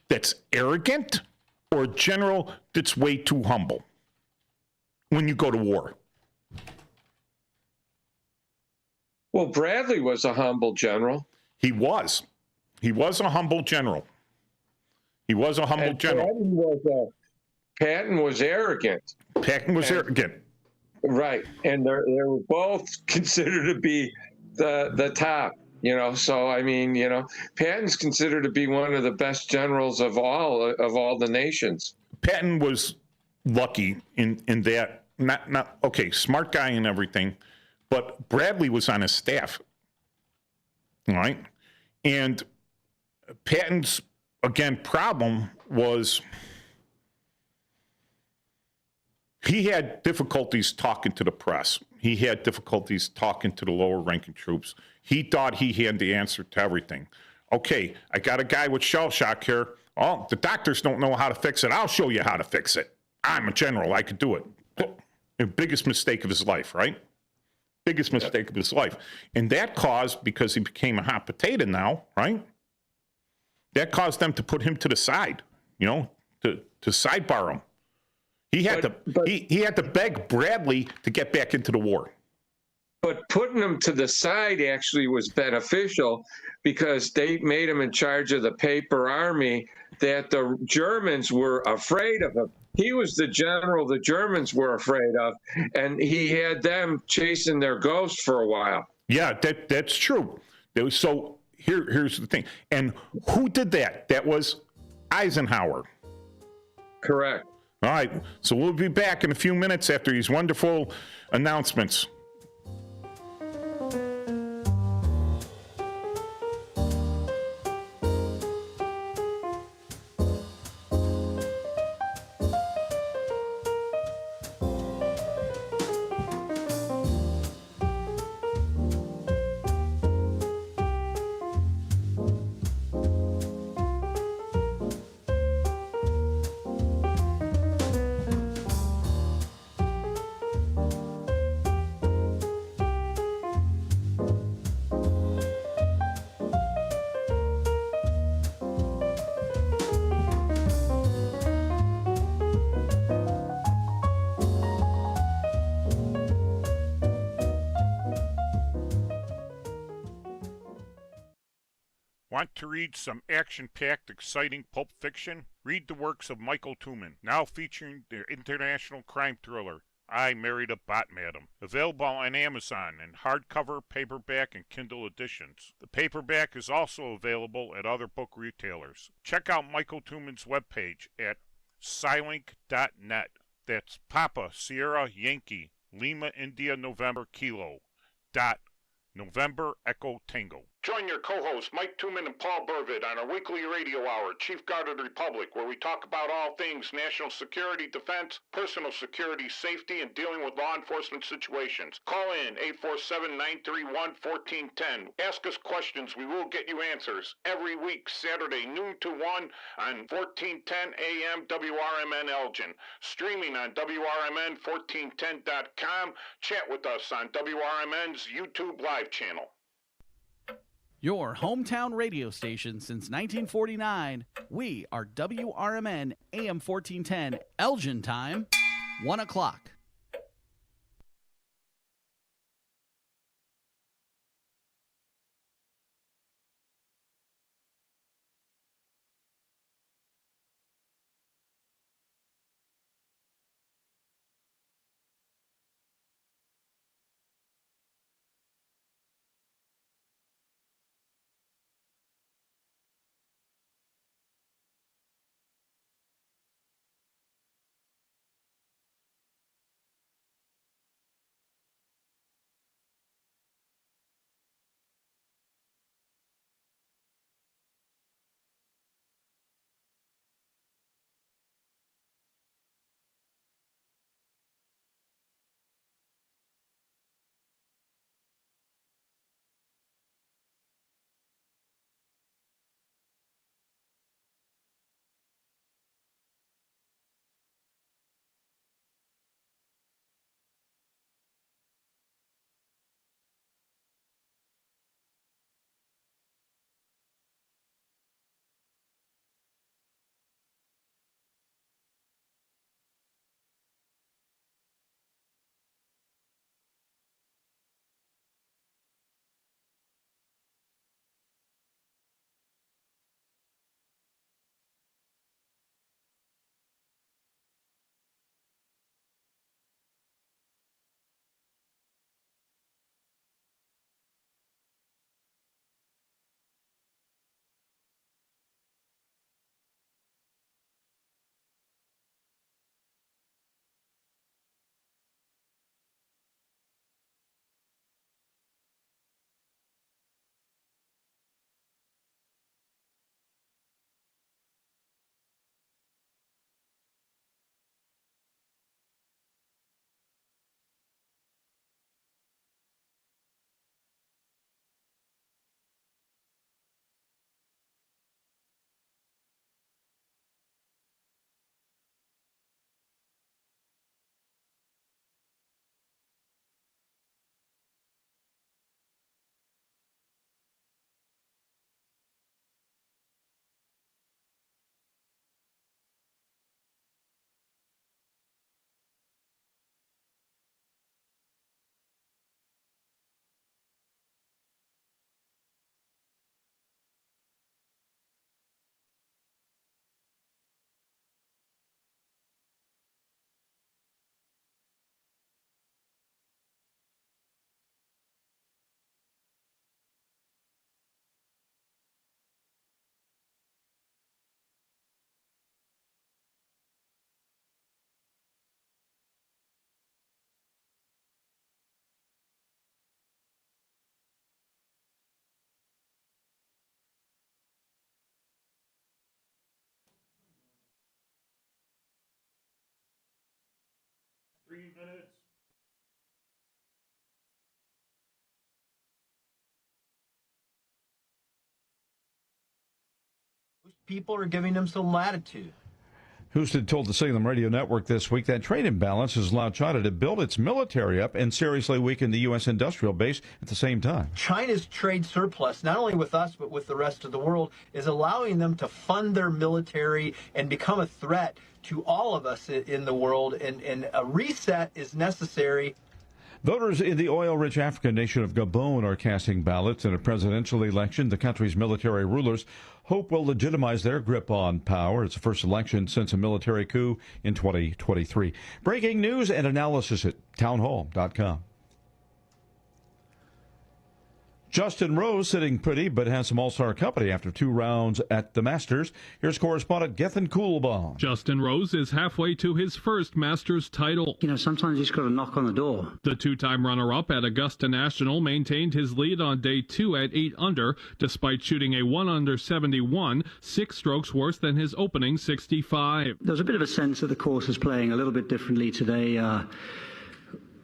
that's arrogant or a general that's way too humble when you go to war? Well, Bradley was a humble general. He was. He was a humble general. He was a humble And general. Patton was arrogant. Patton was arrogant. Right. And they were both considered to be the top, you know. So, I mean, you know, Patton's considered to be one of the best generals of all the nations. Patton was lucky in that, not okay, smart guy and everything, but Bradley was on his staff. All right. And Patton's, again, problem was he had difficulties talking to the press. He had difficulties talking to the lower ranking troops. He thought he had the answer to everything. Okay, I got a guy with shell shock here. Oh, the doctors don't know how to fix it. I'll show you how to fix it. I'm a general. I could do it. The biggest mistake of his life, right? Biggest mistake of his life. And that caused, because he became a hot potato now, right? That caused them to put him to the side, you know, to sidebar him. He had he had to beg Bradley to get back into the war. But putting him to the side actually was beneficial because they made him in charge of the paper army that the Germans were afraid of him. He was the general the Germans were afraid of, and he had them chasing their ghost for a while. Yeah, that's true. So here's the thing. And who did that? That was Eisenhower. Correct. All right, so we'll be back in a few minutes after these wonderful announcements. Want to read some action-packed, exciting pulp fiction? Read the works of Michael Tooman, now featuring their international crime thriller, I Married a Bot Madam. Available on Amazon in hardcover, paperback, and Kindle editions. The paperback is also available at other book retailers. Check out Michael Tooman's webpage at Scilink.net. That's Papa Sierra Yankee Lima India November Kilo dot November Echo Tango. Join your co-hosts Mike Tooman and Paul Burvitt on our weekly radio hour, Chief Guard of the Republic, where we talk about all things national security, defense, personal security, safety, and dealing with law enforcement situations. Call in 847-931-1410. Ask us questions. We will get you answers. Every week, Saturday, noon to 1 on 1410 AM WRMN Elgin. Streaming on WRMN1410.com. Chat with us on WRMN's YouTube Live channel. Your hometown radio station since 1949. We are WRMN AM 1410 Elgin time, 1 o'clock. People are giving them some latitude. Houston told the Salem Radio Network this week that trade imbalance has allowed China to build its military up and seriously weaken the U.S. industrial base at the same time. China's trade surplus, not only with us, but with the rest of the world, is allowing them to fund their military and become a threat to all of us in the world. And a reset is necessary. Voters in the oil-rich African nation of Gabon are casting ballots in a presidential election. The country's military rulers hope will legitimize their grip on power. It's the first election since a military coup in 2023. Breaking news and analysis at townhall.com. Justin Rose sitting pretty, but has some all-star company after 2 rounds at the Masters. Here's correspondent Gethin Coolbaum. Justin Rose is halfway to his first Masters title. You know, sometimes you just got to knock on the door. The two-time runner-up at Augusta National maintained his lead on day 2 at 8 under, despite shooting a 1 under 71, 6 strokes worse than his opening 65. There was a bit of a sense that the course was playing a little bit differently today.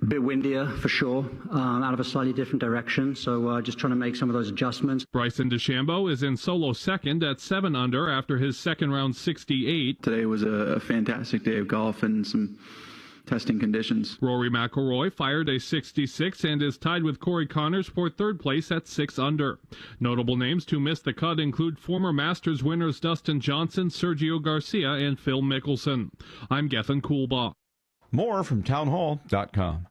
A bit windier for sure, out of a slightly different direction, so just trying to make some of those adjustments. Bryson DeChambeau is in solo second at 7 under after his second round 68. Today was a fantastic day of golf and some testing conditions. Rory McIlroy fired a 66 and is tied with Corey Connors for third place at 6 under. Notable names to miss the cut include former Masters winners Dustin Johnson, Sergio Garcia, and Phil Mickelson. I'm Gethin Coolbaugh. More from townhall.com.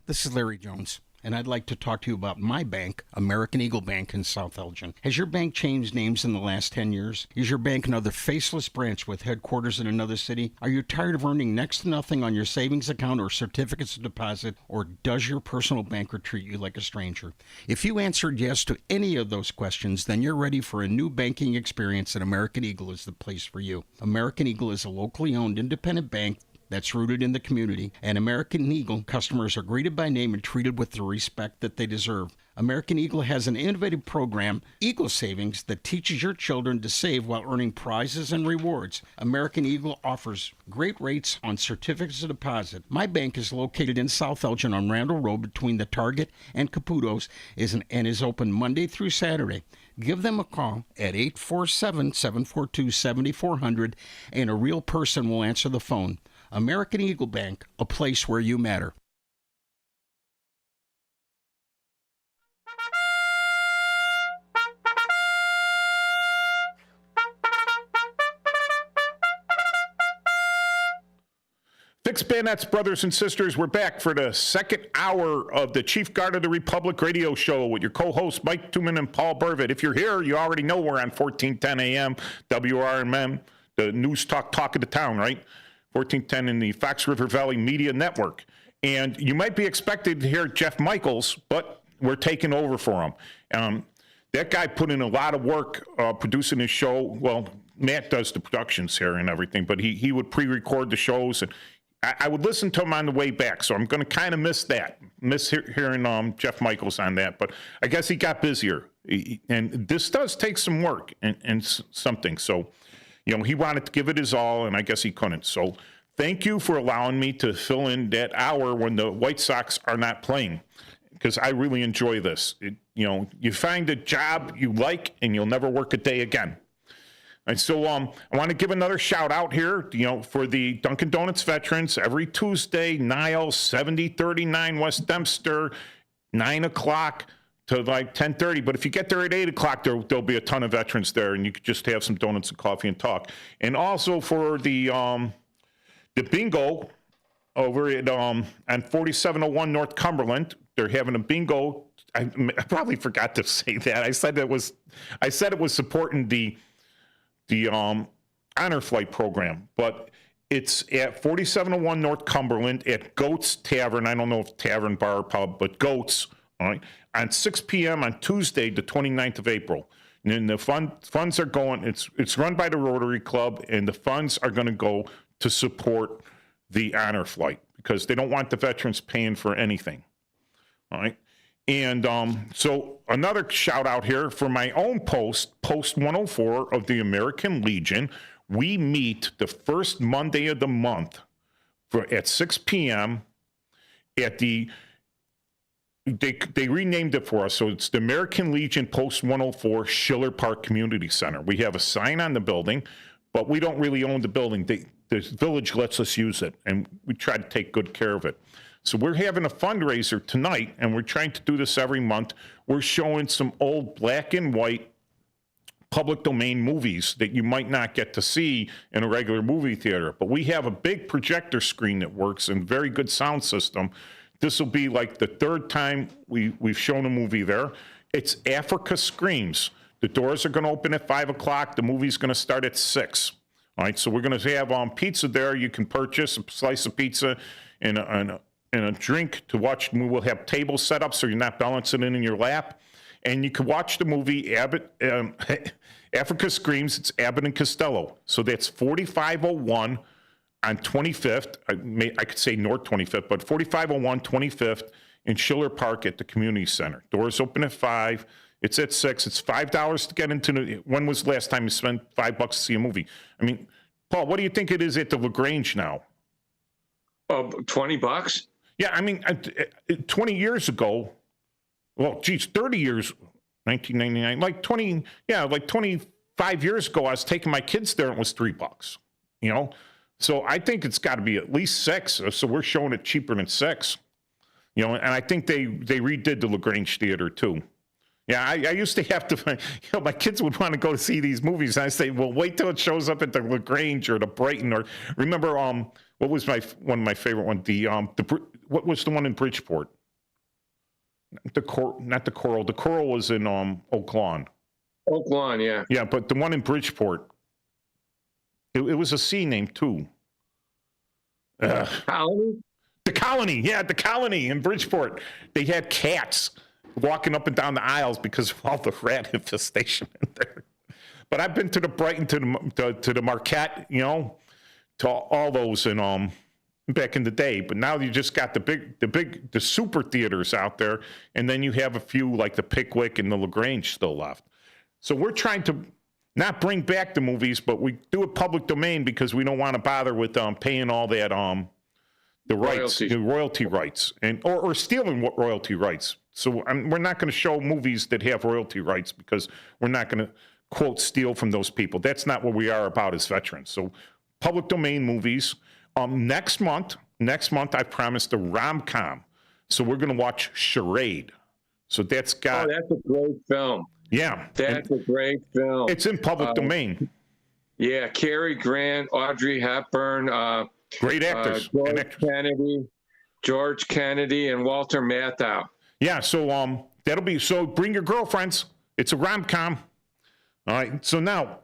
This is Larry Jones, and I'd like to talk to you about my bank, American Eagle Bank in South Elgin. Has your bank changed names in the last 10 years? Is your bank another faceless branch with headquarters in another city? Are you tired of earning next to nothing on your savings account or certificates of deposit, or does your personal banker treat you like a stranger? If you answered yes to any of those questions, then you're ready for a new banking experience, and American Eagle is the place for you. American Eagle is a locally owned independent bank that's rooted in the community, and American Eagle customers are greeted by name and treated with the respect that they deserve. American Eagle has an innovative program, Eagle Savings, that teaches your children to save while earning prizes and rewards. American Eagle offers great rates on certificates of deposit. My bank is located in South Elgin on Randall Road between the Target and Caputo's and is open Monday through Saturday. Give them a call at 847-742-7400, and a real person will answer the phone. American Eagle Bank, a place where you matter. Fix Bayonets, brothers and sisters, we're back for the second hour of the Chief Guard of the Republic radio show with your co-hosts Mike Tuman and Paul Burvitt. If you're here, you already know we're on 1410 AM, WRMM, the News Talk of the Town, right? 1410 in the Fox River Valley Media Network. And you might be expected to hear Jeff Michaels, but we're taking over for him. That guy put in a lot of work producing his show. Well, Matt does the productions here and everything, but he would pre-record the shows, and I would listen to him on the way back, so I'm going to kind of miss hearing Jeff Michaels on that. But I guess he got busier, and this does take some work and something. So, you know, he wanted to give it his all, and I guess he couldn't. So thank you for allowing me to fill in that hour when the White Sox are not playing, because I really enjoy this. You find a job you like, and you'll never work a day again. And so I want to give another shout out here, for the Dunkin' Donuts veterans. Every Tuesday, Niles, 7039 West Dempster, 9 o'clock to like 10:30. But if you get there at 8 o'clock, there'll be a ton of veterans there, and you could just have some donuts and coffee and talk. And also for the bingo over at on 4701 North Cumberland, they're having a bingo. I probably forgot to say that. I said it was supporting the Honor Flight program, but it's at 4701 North Cumberland at Goats Tavern. I don't know if Tavern, Bar, Pub, but Goats, all right, on 6 p.m. on Tuesday, the 29th of April. And then the funds are going, it's run by the Rotary Club, and the funds are going to go to support the Honor Flight because they don't want the veterans paying for anything, all right? And so another shout out here for my own Post 104 of the American Legion. We meet the first Monday of the month at 6 p.m. at the, they renamed it for us, so it's the American Legion Post 104 Schiller Park Community Center. We have a sign on the building, but we don't really own the building. The village lets us use it, and we try to take good care of it. So we're having a fundraiser tonight, and we're trying to do this every month. We're showing some old black and white public domain movies that you might not get to see in a regular movie theater. But we have a big projector screen that works and very good sound system. This will be like the third time we've shown a movie there. It's Africa Screams. The doors are going to open at 5 o'clock. The movie's going to start at 6. All right, so we're going to have pizza there. You can purchase a slice of pizza and a drink to watch. We will have tables set up so you're not balancing it in your lap. And you can watch the movie Africa Screams. It's Abbott and Costello. So that's 4501 on 25th. I could say North 25th, but 4501 25th in Schiller Park at the community center. Doors open at 5. It's at 6. It's $5 to get into the. When was the last time you spent $5 to see a movie? I mean, Paul, what do you think it is at the LaGrange now? $20? Yeah, I mean, 20 years ago, well, geez, 30 years, 1999, like 25 years ago, I was taking my kids there and it was $3, you know? So I think it's got to be at least 6. So we're showing it cheaper than 6, you know, and I think they redid the LaGrange Theater too. Yeah, I used to have to, my kids would want to go to see these movies. And I say, well, wait till it shows up at the LaGrange or the Brighton, or remember, what was one of my favorite ones? What was the one in Bridgeport? Not the Coral. The Coral was in Oak Lawn. Oak Lawn, yeah. Yeah, but the one in Bridgeport, it was a C name too. Colony? The Colony, yeah, the Colony in Bridgeport. They had cats walking up and down the aisles because of all the rat infestation in there. But I've been to the Brighton, to the Marquette, you know, to all those in back in the day. But now you just got the super theaters out there, and then you have a few like the Pickwick and the LaGrange still left. So we're trying to not bring back the movies, but we do it public domain because we don't want to bother with paying all that the rights, the royalty rights, and or stealing royalty rights. So we're not going to show movies that have royalty rights because we're not going to, quote, steal from those people. That's not what we are about as veterans. So public domain movies. Next month, I promised a rom-com. So we're going to watch Charade. So that's got... Oh, that's a great film. Yeah. That's a great film. It's in public domain. Yeah, Cary Grant, Audrey Hepburn. Great actors. George Kennedy, and Walter Matthau. Yeah, so that'll be, so bring your girlfriends. It's a rom-com. All right, so now,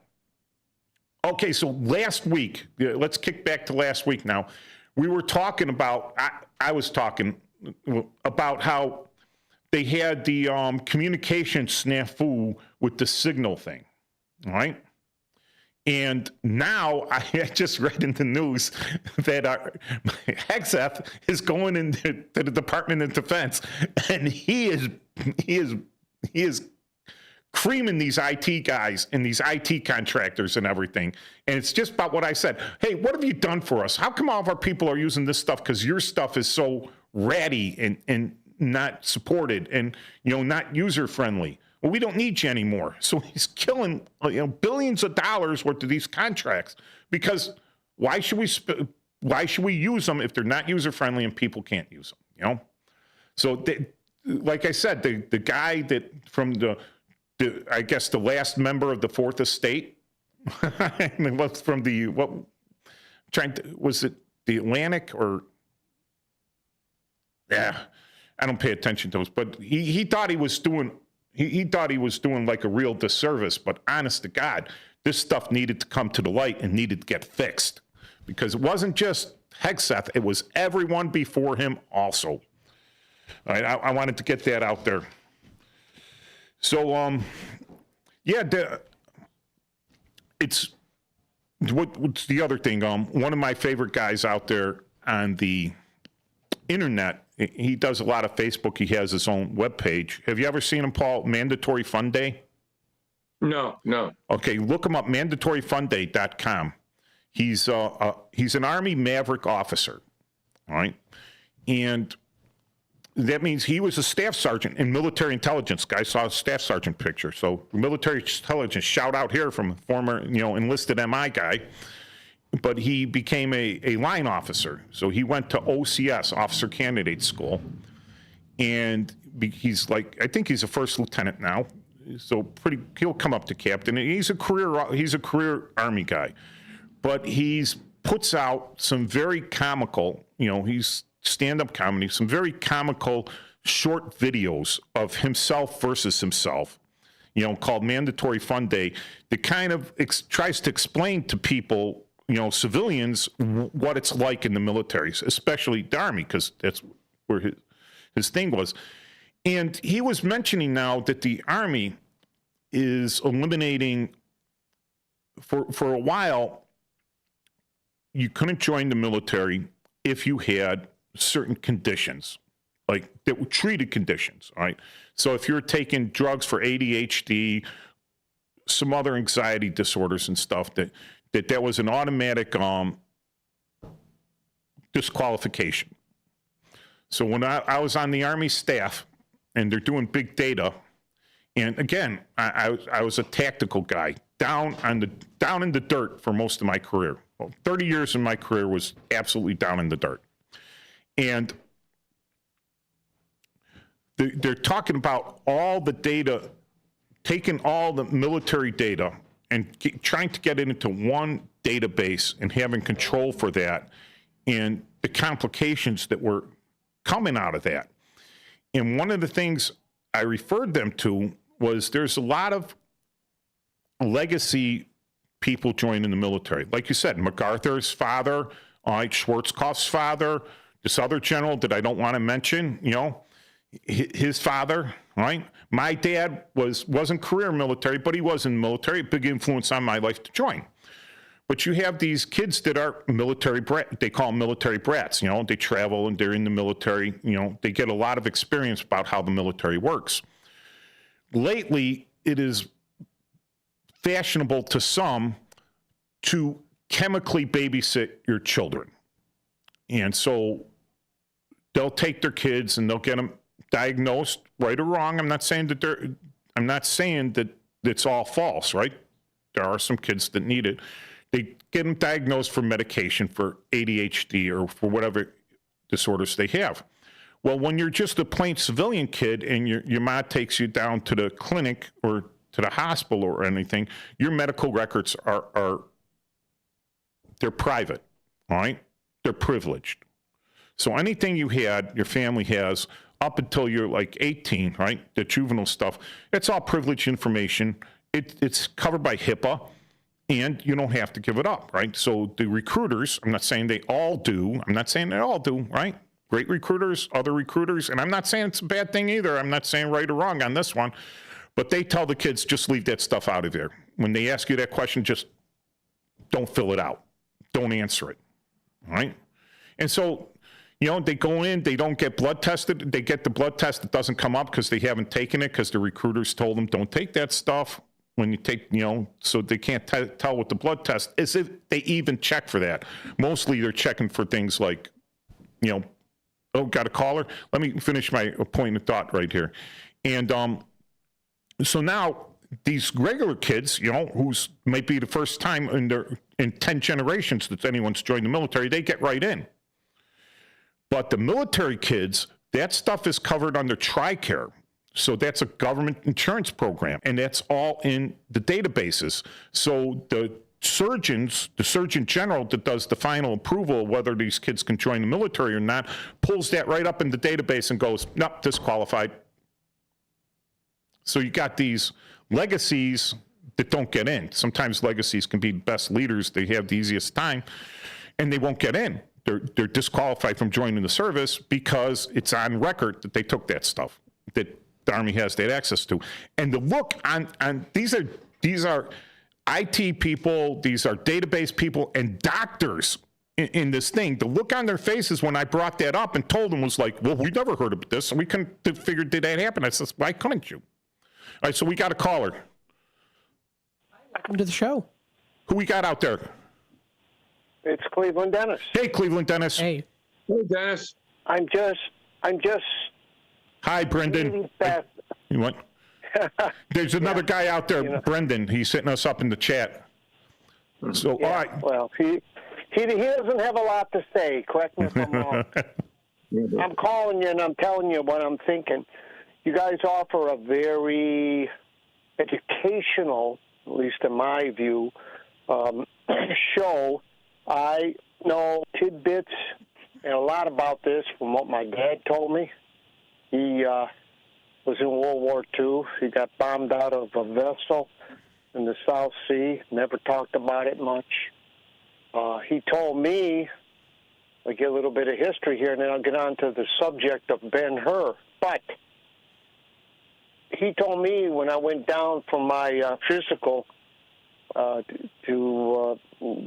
okay, so last week, let's kick back to last week now. We were talking about, I was talking about how they had the communication snafu with the signal thing, all right? And now I just read in the news that Hegseth is going into the Department of Defense, and he is creaming these IT guys and these IT contractors and everything. And it's just about what I said. Hey, what have you done for us? How come all of our people are using this stuff? Because your stuff is so ratty and not supported and, you know, not user friendly. Well, we don't need you anymore. So he's killing, you know, billions of dollars worth of these contracts because why should we use them if they're not user friendly and people can't use them? You know, so like I said, the guy that from I guess the last member of the Fourth Estate from was it the Atlantic or yeah, I don't pay attention to those, but he thought he was doing. He thought he was doing like a real disservice, but honest to God, this stuff needed to come to the light and needed to get fixed because it wasn't just Hegseth, it was everyone before him also. All right, I wanted to get that out there. So, yeah, what's the other thing? One of my favorite guys out there on the internet, he does a lot of Facebook. He has his own webpage. Have you ever seen him, Paul? Mandatory Fun Day? No. Okay, look him up, mandatoryfunday.com. He's an Army Maverick officer. all right? And that means he was a staff sergeant in military intelligence. Guy saw a staff sergeant picture. So military intelligence, shout out here from a former, enlisted MI guy. But he became a line officer. So he went to OCS, Officer Candidate School. And he's I think he's a first lieutenant now. So he'll come up to captain. And he's a career Army guy. But he's puts out some very comical, he's stand-up comedy, some very comical short videos of himself versus himself, called Mandatory Fun Day, that kind of tries to explain to people, civilians, what it's like in the military, especially the Army, because that's where his thing was. And he was mentioning now that the Army is eliminating, for a while, you couldn't join the military if you had certain conditions, like that were treated conditions, all right? So if you're taking drugs for ADHD, some other anxiety disorders and stuff, that was an automatic disqualification. So when I was on the Army staff and they're doing big data, and again, I was a tactical guy, down in the dirt for most of my career. Well, 30 years in my career was absolutely down in the dirt. And they're talking about all the data, taking all the military data and trying to get it into one database and having control for that, and the complications that were coming out of that. And one of the things I referred them to was there's a lot of legacy people joining the military. Like you said, MacArthur's father, Schwarzkopf's father, this other general that I don't want to mention, his father, right? My dad wasn't career military, but he was in the military, a big influence on my life to join. But you have these kids that are military they call them military brats, they travel and they're in the military, they get a lot of experience about how the military works. Lately, it is fashionable to some to chemically babysit your children. And so they'll take their kids and they'll get them diagnosed, right or wrong. I'm not saying that it's all false, right? There are some kids that need it. They get them diagnosed for medication for ADHD or for whatever disorders they have. Well, when you're just a plain civilian kid and your mom takes you down to the clinic or to the hospital or anything, your medical records they're private, all right? They're privileged. So anything you had, your family has, up until you're like 18, right? The juvenile stuff, it's all privileged information. It's covered by HIPAA, and you don't have to give it up, right? So the recruiters, I'm not saying they all do. I'm not saying they all do, right? Great recruiters, other recruiters, and I'm not saying it's a bad thing either. I'm not saying right or wrong on this one, but they tell the kids, just leave that stuff out of there. When they ask you that question, just don't fill it out. Don't answer it, all right? And so, they go in, they don't get blood tested. They get the blood test, it doesn't come up because they haven't taken it because the recruiters told them, don't take that stuff when you take, so they can't tell with the blood test, as if they even check for that. Mostly they're checking for things like, oh, got a caller? Let me finish my point of thought right here. And so now these regular kids, who's might be the first time in 10 generations that anyone's joined the military, they get right in. But the military kids, that stuff is covered under TRICARE. So that's a government insurance program, and that's all in the databases. So the Surgeon General that does the final approval of whether these kids can join the military or not, pulls that right up in the database and goes, nope, disqualified. So you got these legacies that don't get in. Sometimes legacies can be the best leaders. They have the easiest time, and they won't get in. They're disqualified from joining the service because it's on record that they took that stuff, that the Army has that access to. And the look on these are IT people, these are database people and doctors in this thing. The look on their faces when I brought that up and told them was like, well, we never heard of this. And we couldn't figure, did that happen? I said, why couldn't you? All right, so we got a caller. Welcome to the show. Who we got out there? It's Cleveland Dennis. Hey, Cleveland Dennis. Hey. Hey, Dennis. I'm just. Hi, Brendan. You what? There's another guy out there, Brendan. He's hitting us up in the chat. So, all right. Well, he doesn't have a lot to say. Correct me if I'm wrong. I'm calling you and I'm telling you what I'm thinking. You guys offer a very educational, at least in my view, show. I know tidbits and a lot about this from what my dad told me. He was in World War II. He got bombed out of a vessel in the South Sea. Never talked about it much. He told me, I'll get a little bit of history here, and then I'll get on to the subject of Ben-Hur. But he told me when I went down for my physical to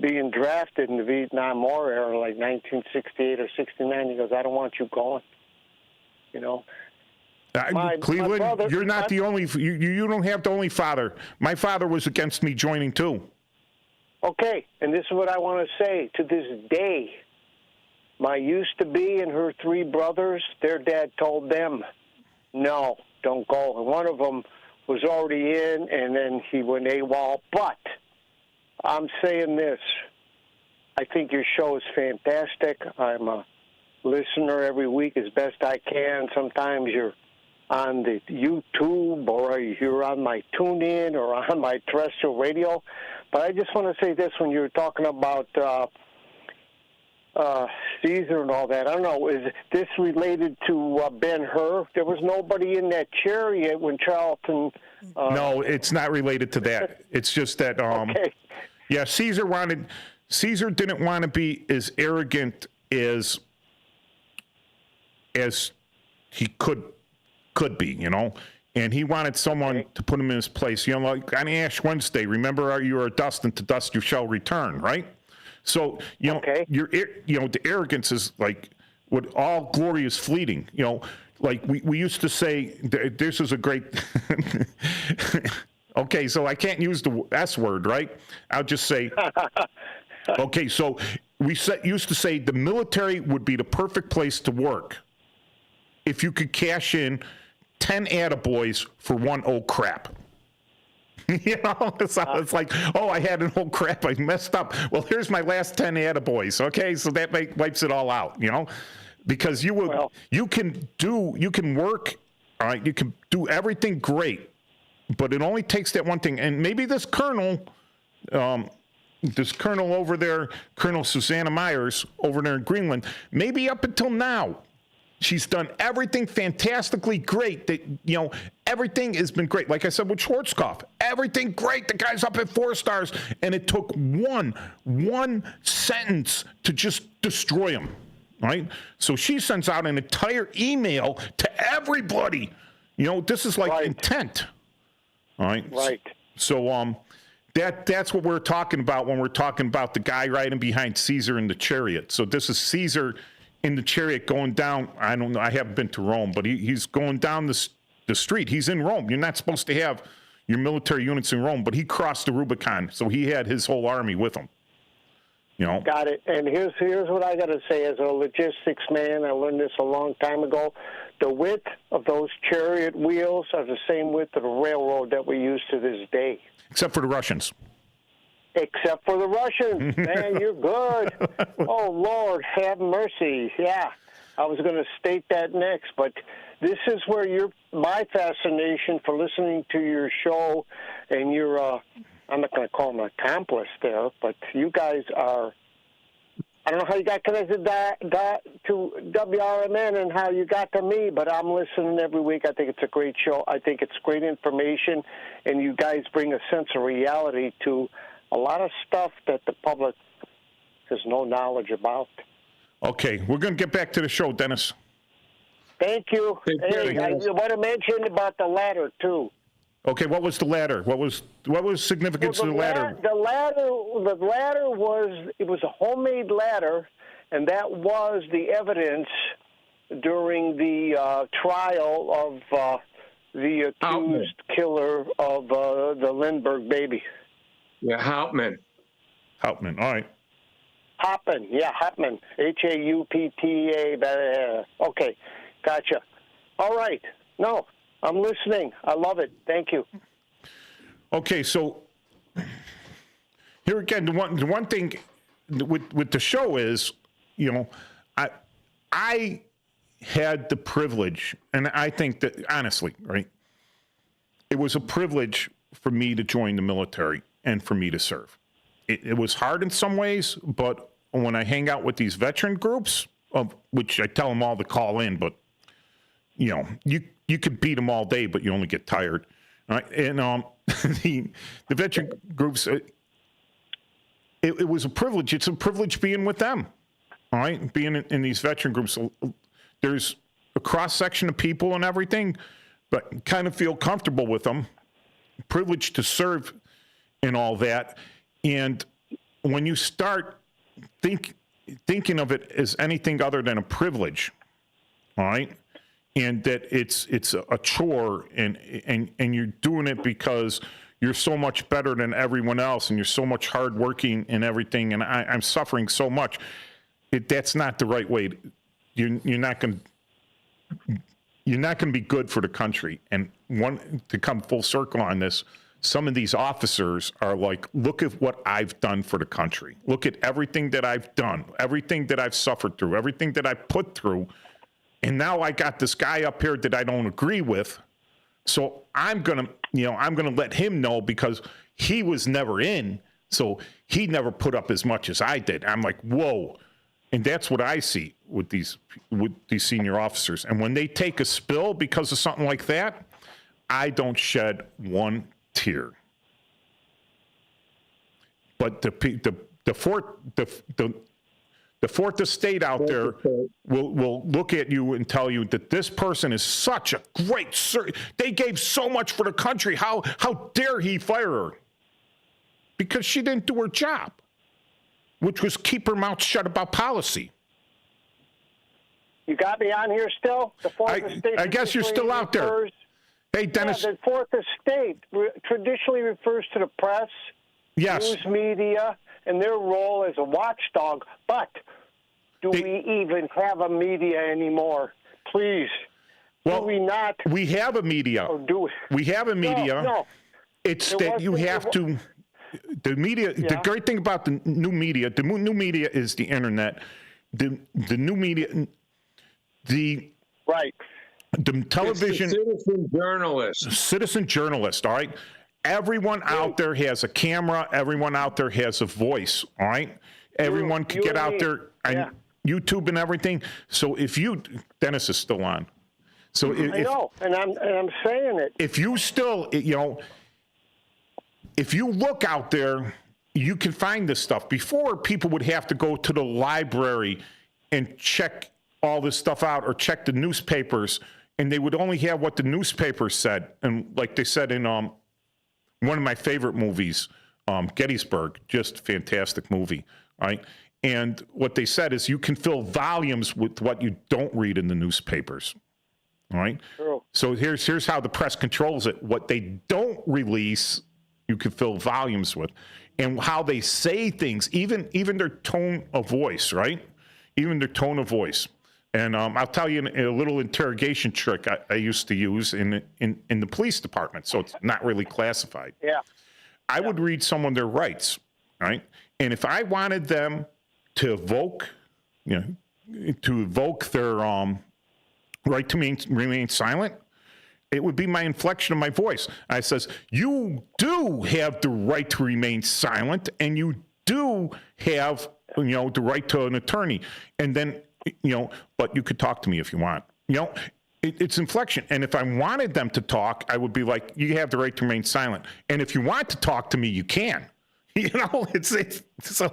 being drafted in the Vietnam War era, like 1968 or 69, he goes, I don't want you going. You know? Cleveland, my brother, you're not the only, you don't have the only father. My father was against me joining too. Okay, and this is what I want to say. To this day, my used-to-be and her three brothers, their dad told them, no, don't go. And one of them was already in, and then he went AWOL. But I'm saying this. I think your show is fantastic. I'm a listener every week as best I can. Sometimes you're on the YouTube or you're on my TuneIn or on my terrestrial radio. But I just want to say this when you were talking about Caesar and all that. I don't know, is this related to Ben-Hur? There was nobody in that chariot when Charlton... no, it's not related to that. It's just that, okay. Yeah, Caesar didn't want to be as arrogant as he could be, you know? And he wanted someone to put him in his place. You know, like on Ash Wednesday, remember you are dust, and to dust you shall return, right? So, you know, the arrogance is like, what all glory is fleeting. You know, like we used to say, this is a great, okay, so I can't use the S word, right? I'll just say, okay, so we used to say the military would be the perfect place to work if you could cash in 10 attaboys for one old crap. You know, it's like, oh, I had an old crap, I messed up. Well, here's my last 10 attaboys. Okay, so that wipes it all out, you know, because you can work, all right, you can do everything great, but it only takes that one thing. And maybe this colonel over there, Colonel Susanna Myers over there in Greenland, maybe up until now, she's done everything fantastically great. That, you know, everything has been great. Like I said with Schwarzkopf, everything great. The guy's up at 4 stars, and it took one sentence to just destroy him, right? So she sends out an entire email to everybody. You know, this is like intent, all right? Right. So that's what we're talking about when we're talking about the guy riding behind Caesar in the chariot. So this is Caesar in the chariot going down. I don't know. I haven't been to Rome, but he's going down the street. He's in Rome. You're not supposed to have your military units in Rome, but he crossed the Rubicon, so he had his whole army with him. You know. Got it. And here's what I got to say as a logistics man. I learned this a long time ago. The width of those chariot wheels are the same width of the railroad that we use to this day. Except for the Russians. Except for the Russians. Man, you're good. Oh, Lord, have mercy. Yeah, I was going to state that next, but this is where my fascination for listening to your show, and you're, I'm not going to call him an accomplice there, but you guys are, I don't know how you got connected to WRMN and how you got to me, but I'm listening every week. I think it's a great show. I think it's great information, and you guys bring a sense of reality to a lot of stuff that the public has no knowledge about. Okay, we're going to get back to the show, Dennis. Thank you. Hey, I want to mention about the ladder, too. Okay, what was the ladder? What was significance of the ladder? The ladder was a homemade ladder, and that was the evidence during the trial of the accused killer of the Lindbergh baby. Yeah, Hauptmann. All right. Hauptman. Yeah, Hauptman. Haupta. Okay, gotcha. All right. No, I'm listening. I love it. Thank you. Okay, so here again, the one thing with the show is, you know, I had the privilege, and I think that honestly, right, it was a privilege for me to join the military and for me to serve. It was hard in some ways, but when I hang out with these veteran groups, of which I tell them all to call in, but you know, you could beat them all day, but you only get tired. All right, and the veteran groups, it was a privilege. It's a privilege being with them. All right, being in these veteran groups, there's a cross section of people and everything, but kind of feel comfortable with them. Privileged to serve and all that. And when you start thinking of it as anything other than a privilege, all right, and that it's a chore and you're doing it because you're so much better than everyone else and you're so much hardworking and everything, and I'm suffering so much, that's not the right way. You're not going to be good for the country. And to come full circle on this, some of these officers are like, look at what I've done for the country. Look at everything that I've done, everything that I've suffered through, everything that I've put through. And now I got this guy up here that I don't agree with. So I'm going to let him know because he was never in. So he never put up as much as I did. I'm like, whoa. And that's what I see with these senior officers. And when they take a spill because of something like that, I don't shed one tear. But the fourth estate out there will look at you and tell you that this person is such a great they gave so much for the country. How dare he fire her? Because she didn't do her job, which was keep her mouth shut about policy. You got me on here still? The Fourth Estate. I guess you're still out there. Hey, Dennis. Yeah, the Fourth Estate traditionally refers to the press, yes, news media, and their role as a watchdog. But do we even have a media anymore? Please. Well, do we not? We have a media. Or do we have a media. No. It's that you have to. The media. Yeah. The great thing about the new media is the internet. The new media. The television. It's the citizen journalist. All right. Everyone out there has a camera. Everyone out there has a voice. All right. Everyone can get out there and YouTube and everything. So if Dennis is still on. So I know, and I'm saying it. If you still, if you look out there, you can find this stuff. Before, people would have to go to the library and check all this stuff out or check the newspapers, and they would only have what the newspapers said. And like they said in one of my favorite movies, Gettysburg, just fantastic movie, right? And what they said is you can fill volumes with what you don't read in the newspapers, all right? True. So here's how the press controls it. What they don't release, you can fill volumes with. And how they say things, even their tone of voice, right? Even their tone of voice. And I'll tell you a little interrogation trick I used to use in the police department, so it's not really classified. Yeah. I would read someone their rights, right? And if I wanted them to evoke their right to remain silent, it would be my inflection of my voice. I says, you do have the right to remain silent, and you do have the right to an attorney. And then but you could talk to me if you want. It's inflection. And if I wanted them to talk, I would be like, you have the right to remain silent. And if you want to talk to me, you can. It's a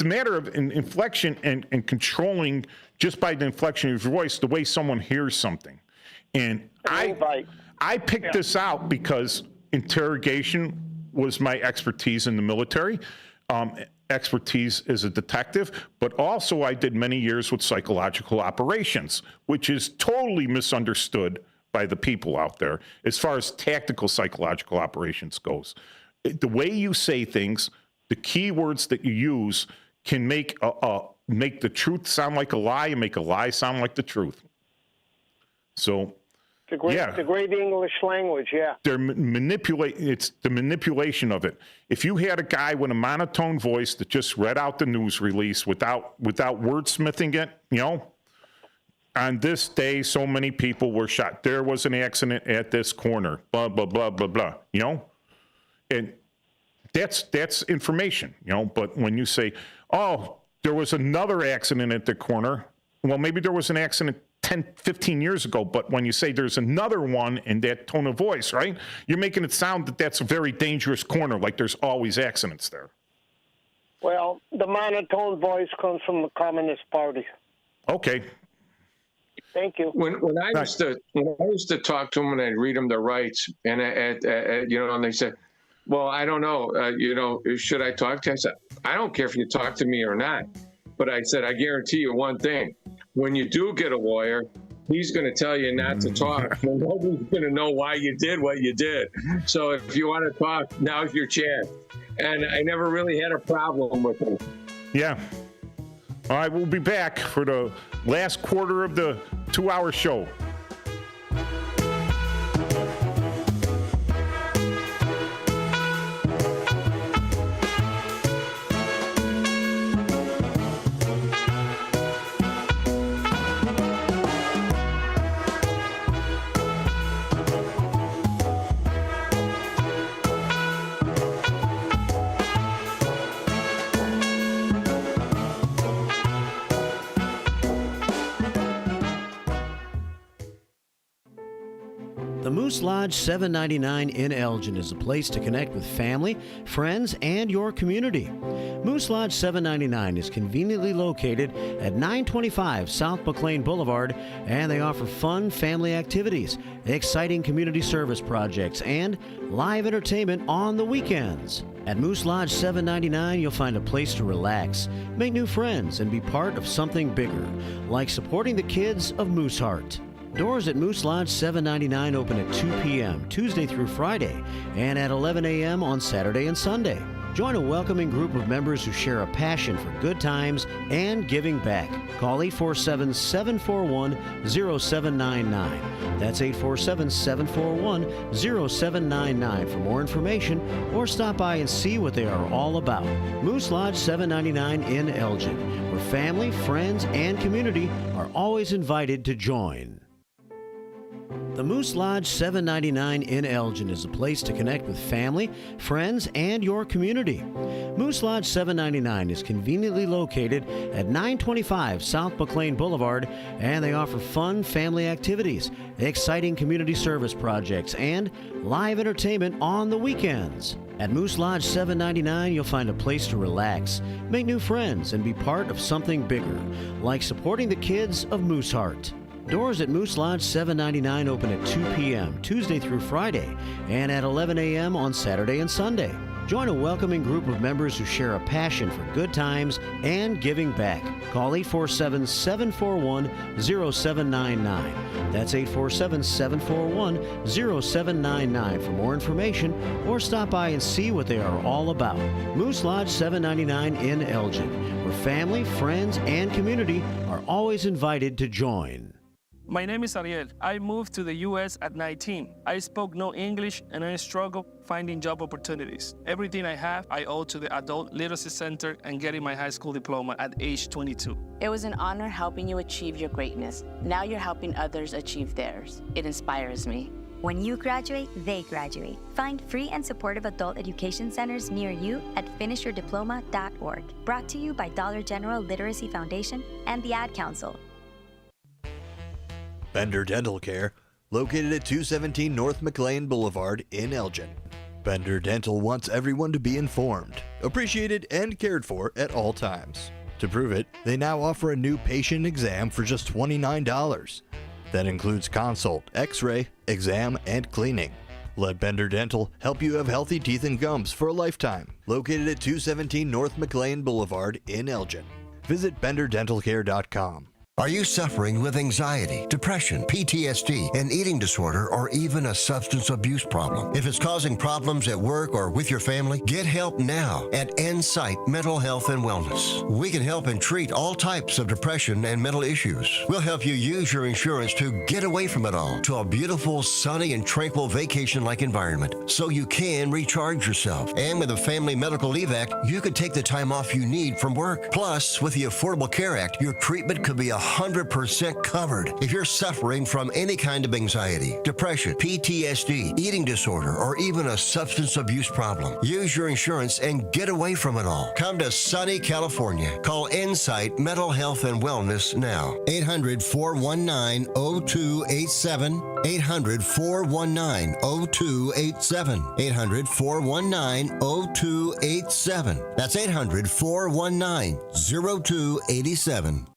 matter of inflection and controlling just by the inflection of your voice, the way someone hears something. And I picked this out because interrogation was my expertise in the military. Expertise as a detective, but also I did many years with psychological operations, which is totally misunderstood by the people out there as far as tactical psychological operations goes. The way you say things, the key words that you use can make the truth sound like a lie and make a lie sound like the truth. So, It's a great English language, yeah. they're it's the manipulation of it. If you had a guy with a monotone voice that just read out the news release without wordsmithing it, you know, on this day, so many people were shot. There was an accident at this corner, blah, blah, blah, blah, blah, you know? And that's information, you know? But when you say, oh, there was another accident at the corner, well, maybe there was an accident 10, 15 years ago, but when you say there's another one in that tone of voice, right, you're making it sound that that's a very dangerous corner, like there's always accidents there. Well, the monotone voice comes from the Communist Party. Okay. Thank you. When I used to talk to them and I'd read them their rights, and and they said, "Well, I don't know, should I talk to you?" I said, "I don't care if you talk to me or not, but I said I guarantee you one thing: when you do get a lawyer, he's going to tell you not to talk. Well, nobody's going to know why you did what you did. So if you want to talk, now's your chance." And I never really had a problem with him. Yeah. All right, we'll be back for the last quarter of the 2-hour show. The Moose Lodge 799 in Elgin is a place to connect with family, friends, and your community. Moose Lodge 799 is conveniently located at 925 South McLean Boulevard, and they offer fun family activities, exciting community service projects, and live entertainment on the weekends. At Moose Lodge 799, you'll find a place to relax, make new friends, and be part of something bigger, like supporting the kids of Mooseheart. Doors at Moose Lodge 799 open at 2 p.m. Tuesday through Friday and at 11 a.m. on Saturday and Sunday. Join a welcoming group of members who share a passion for good times and giving back. Call 847-741-0799. That's 847-741-0799 for more information, or stop by and see what they are all about. Moose Lodge 799 in Elgin, where family, friends, and community are always invited to join. The Moose Lodge 799 in Elgin is a place to connect with family, friends, and your community. Moose Lodge 799 is conveniently located at 925 South McLean Boulevard, and they offer fun family activities, exciting community service projects, and live entertainment on the weekends. At Moose Lodge 799, you'll find a place to relax, make new friends, and be part of something bigger, like supporting the kids of Mooseheart. Doors at Moose Lodge 799 open at 2 p.m. Tuesday through Friday and at 11 a.m. on Saturday and Sunday. Join a welcoming group of members who share a passion for good times and giving back. Call 847-741-0799. That's 847-741-0799 for more information, or stop by and see what they are all about. Moose Lodge 799 in Elgin, where family, friends, and community are always invited to join. My name is Ariel. I moved to the U.S. at 19. I spoke no English and I struggled finding job opportunities. Everything I have, I owe to the Adult Literacy Center and getting my high school diploma at age 22. It was an honor helping you achieve your greatness. Now you're helping others achieve theirs. It inspires me. When you graduate, they graduate. Find free and supportive adult education centers near you at finishyourdiploma.org. Brought to you by Dollar General Literacy Foundation and the Ad Council. Bender Dental Care, located at 217 North McLean Boulevard in Elgin. Bender Dental wants everyone to be informed, appreciated, and cared for at all times. To prove it, they now offer a new patient exam for just $29. That includes consult, x-ray, exam, and cleaning. Let Bender Dental help you have healthy teeth and gums for a lifetime. Located at 217 North McLean Boulevard in Elgin. Visit BenderDentalCare.com. Are you suffering with anxiety, depression, PTSD, an eating disorder, or even a substance abuse problem? If it's causing problems at work or with your family, get help now at Insight Mental Health and Wellness. We can help and treat all types of depression and mental issues. We'll help you use your insurance to get away from it all to a beautiful, sunny, and tranquil vacation-like environment so you can recharge yourself. And with the Family Medical Leave Act, you could take the time off you need from work. Plus, with the Affordable Care Act, your treatment could be 100% covered. If you're suffering from any kind of anxiety, depression, PTSD, eating disorder, or even a substance abuse problem, use your insurance and get away from it all. Come to sunny California. Call Insight Mental Health and Wellness now. 800-419-0287. 800-419-0287. 800-419-0287. That's 800-419-0287.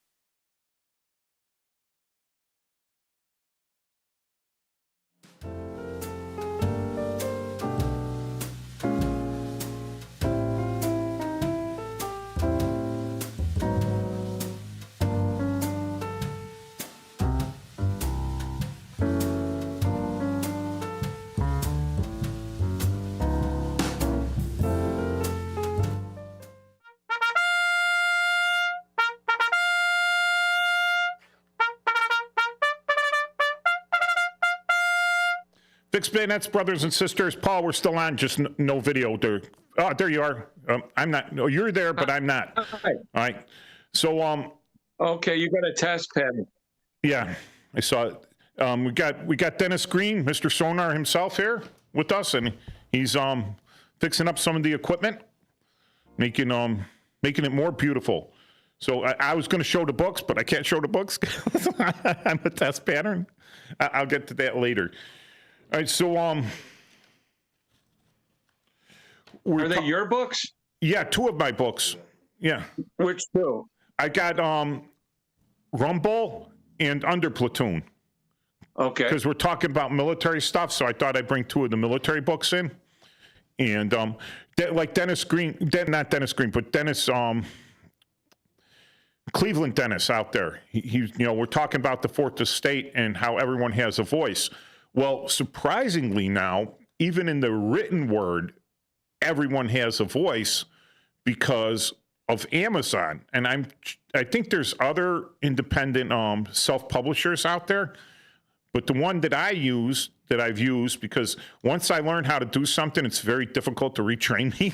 Fixed Bayonets, brothers and sisters. Paul, we're still on, just no video. There. Oh, there you are. I'm not. No, you're there, but I'm not. All right. All right. So, okay, you got a test pen. Yeah, I saw it. We got Dennis Green, Mr. Sonar himself here with us, and he's fixing up some of the equipment, making it more beautiful. So I was going to show the books, but I can't show the books. I'm a test pattern. I'll get to that later. All right, so are they your books? Yeah, 2 of my books. Yeah. Which 2? I got Rumble and Under Platoon. Okay. Because we're talking about military stuff, so I thought I'd bring 2 of the military books in. And like Dennis Green, not Dennis Green, but Dennis Cleveland Dennis out there. He we're talking about the 4th estate and how everyone has a voice. Well, surprisingly now, even in the written word, everyone has a voice because of Amazon. And I think there's other independent self-publishers out there, but the one that I've used, because once I learn how to do something, it's very difficult to retrain me.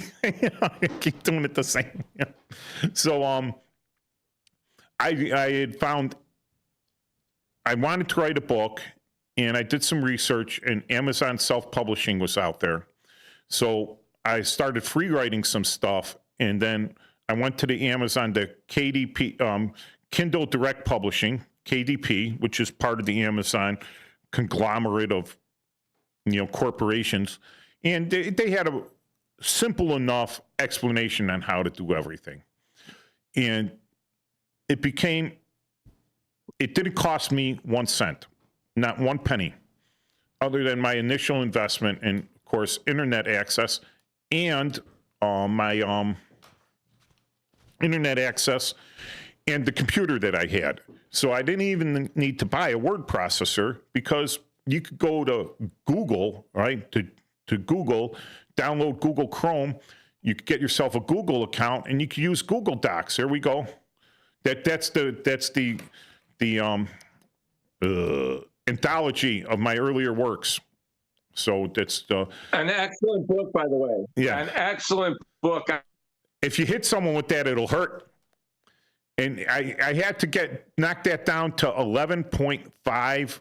I keep doing it the same. So I had found I wanted to write a book. And I did some research, and Amazon self-publishing was out there. So I started free writing some stuff, and then I went to the Amazon, the KDP, Kindle Direct Publishing, KDP, which is part of the Amazon conglomerate of, corporations. And they had a simple enough explanation on how to do everything. And it didn't cost me 1 cent. Not 1 penny, other than my initial investment in, of course, internet access and my internet access and the computer that I had. So I didn't even need to buy a word processor because you could go to Google, right? To Google, download Google Chrome. You could get yourself a Google account and you could use Google Docs. There we go. That's the anthology of my earlier works. So that's an excellent book, by the way. Yeah, an excellent book. If you hit someone with that, it'll hurt. And I had to knock that down to 11.5.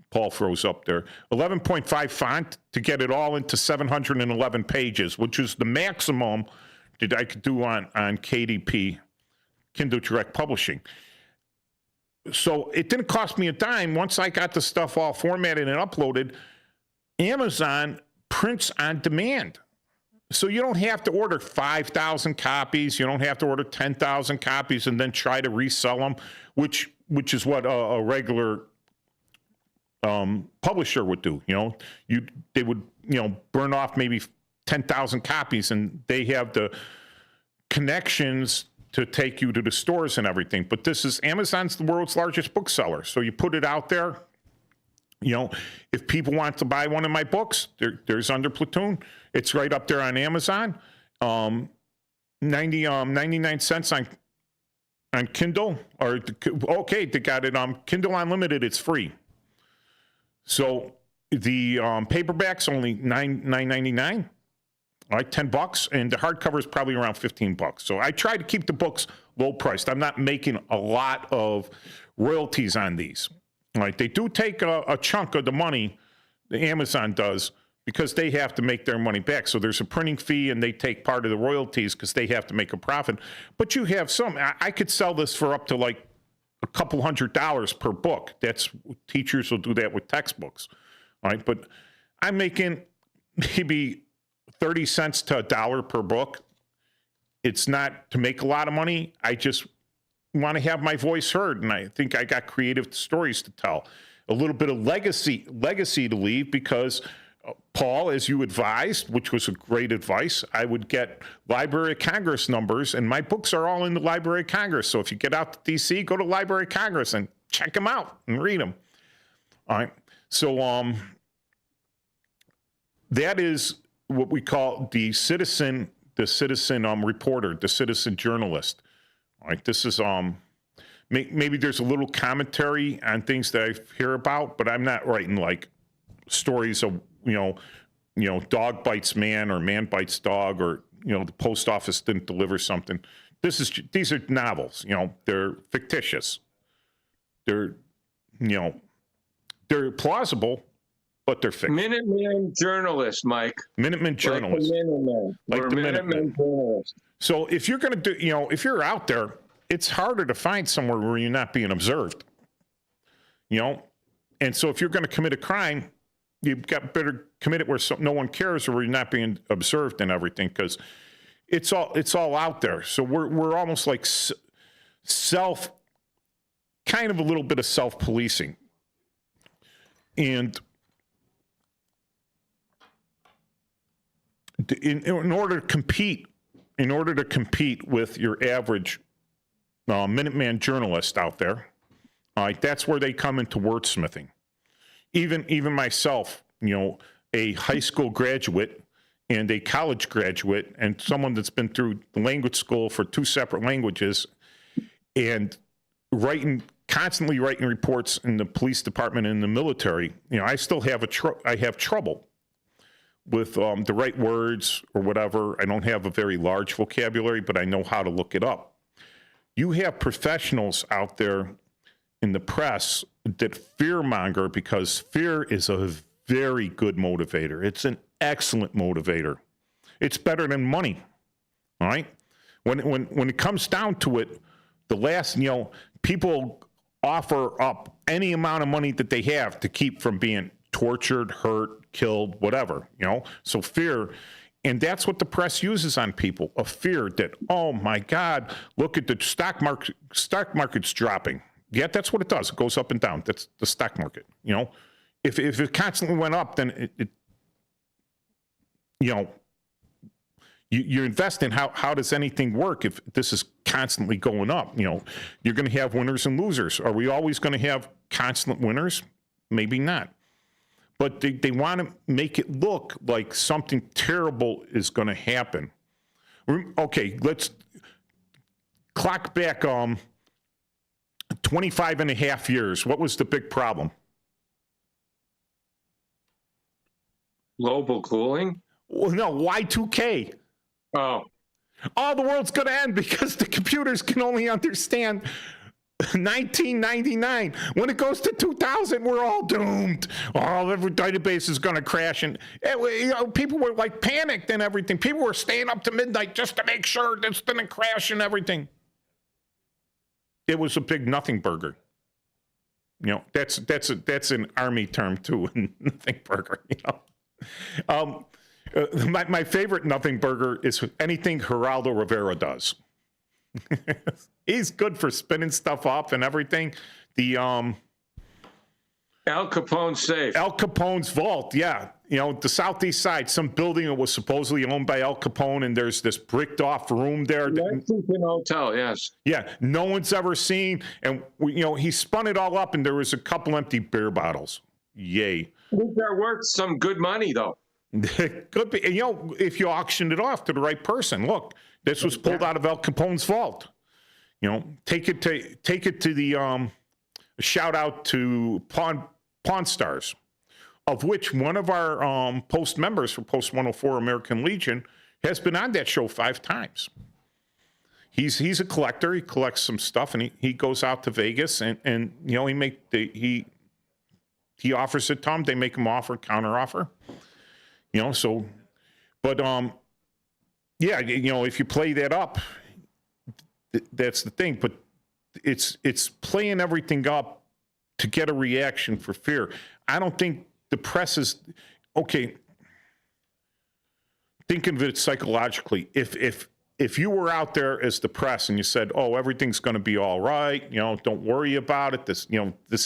Paul froze up there. 11.5 font to get it all into 711 pages, which is the maximum that I could do on KDP, Kindle Direct Publishing. So it didn't cost me a dime. Once I got the stuff all formatted and uploaded, Amazon prints on demand. So you don't have to order 5,000 copies. You don't have to order 10,000 copies and then try to resell them, which is what a regular publisher would do. They would burn off maybe 10,000 copies, and they have the connections to take you to the stores and everything. But Amazon's the world's largest bookseller. So you put it out there. If people want to buy one of my books, there's Under Platoon. It's right up there on Amazon. 99 cents on Kindle. They got it on Kindle Unlimited. It's free. So the paperback's only $9.99. Like $10, and the hardcover is probably around $15. So I try to keep the books low priced. I'm not making a lot of royalties on these. Right? They do take a chunk of the money, the Amazon does, because they have to make their money back. So there's a printing fee, and they take part of the royalties because they have to make a profit. But you have some. I could sell this for up to like a couple $100 per book. Teachers will do that with textbooks. All right, but I'm making maybe 30 cents to $1 per book. It's not to make a lot of money. I just want to have my voice heard, and I think I got creative stories to tell. A little bit of legacy to leave, because Paul, as you advised, which was a great advice, I would get Library of Congress numbers, and my books are all in the Library of Congress. So if you get out to D.C., go to Library of Congress and check them out and read them. All right. So that is what we call the citizen reporter, the citizen journalist. All right, this is maybe there's a little commentary on things that I hear about, but I'm not writing like stories of dog bites man or man bites dog, or the post office didn't deliver something. These are novels. They're fictitious. They're plausible, but they're fiction. Minuteman journalist, Mike. Minuteman journalist. Like the Minuteman journalist. So if you're going to do, if you're out there, it's harder to find somewhere where you're not being observed. And so if you're going to commit a crime, you've got better commit it where no one cares, or where you're not being observed and everything, because it's all out there. So we're almost like kind of a little bit of self-policing. And in order to compete with your average Minuteman journalist out there, that's where they come into wordsmithing. Even myself, a high school graduate and a college graduate, and someone that's been through language school for 2 separate languages, and constantly writing reports in the police department and in the military, I still have I have trouble with the right words or whatever. I don't have a very large vocabulary, but I know how to look it up. You have professionals out there in the press that fearmonger, because fear is a very good motivator. It's an excellent motivator. It's better than money. All right. When it comes down to it, people offer up any amount of money that they have to keep from being tortured, hurt, killed, whatever, So fear, and that's what the press uses on people, a fear that, oh my God, look at the stock market's dropping. Yeah, that's what it does. It goes up and down. That's the stock market. If it constantly went up, then you invest in how does anything work if this is constantly going up? You're going to have winners and losers. Are we always going to have constant winners? Maybe not. But they want to make it look like something terrible is going to happen. Okay, let's clock back 25 and a half years. What was the big problem? Global cooling? Well, no, Y2K. Oh, the world's going to end because the computers can only understand 1999. When it goes to 2000, we're all doomed. Every database is going to crash. And people were like panicked and everything. People were staying up to midnight just to make sure this didn't crash and everything. It was a big nothing burger. That's an army term too. Nothing burger. My favorite nothing burger is anything Geraldo Rivera does. He's good for spinning stuff up and everything. The Al Capone's safe. Al Capone's vault, yeah. the southeast side, some building that was supposedly owned by Al Capone, and there's this bricked off room there. Lexington Hotel, yes. Yeah, no one's ever seen. And, he spun it all up, and there was a couple empty beer bottles. Yay. I think they're worth some good money, though. Could be. If you auctioned it off to the right person. Look, this was pulled out of Al Capone's vault. Take it to the shout out to Pawn Stars, of which one of our Post members for Post 104 American Legion has been on that show 5 times. He's a collector. He collects some stuff, and he goes out to Vegas, and he offers it to them. They make him counter offer. But if you play that up, that's the thing. But it's playing everything up to get a reaction for fear. I don't think the press is okay. Think of it psychologically. If you were out there as the press and you said, "Oh, everything's going to be all right," don't worry about it. This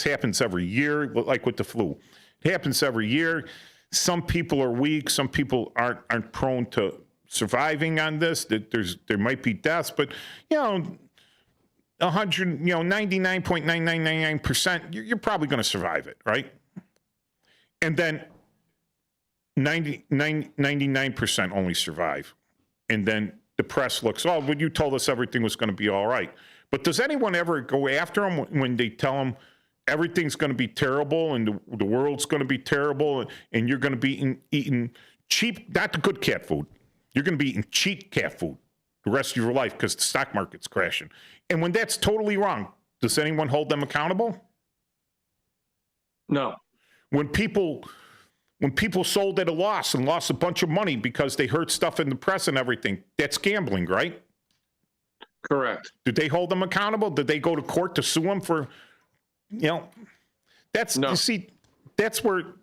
happens every year, like with the flu. It happens every year. Some people are weak. Some people aren't prone to surviving on this. There might be deaths, but 99.9999%, you're probably going to survive it, right? And then 99% only survive. And then the press looks, oh, well, you told us everything was going to be all right. But does anyone ever go after them when they tell them everything's going to be terrible and the world's going to be terrible and you're going to be eating cheap, not the good cat food. You're going to be eating cheap cat food the rest of your life because the stock market's crashing. And when that's totally wrong, does anyone hold them accountable? No. When people sold at a loss and lost a bunch of money because they heard stuff in the press and everything, that's gambling, right? Correct. Did they hold them accountable? Did they go to court to sue them for, that's, no. You see, that's where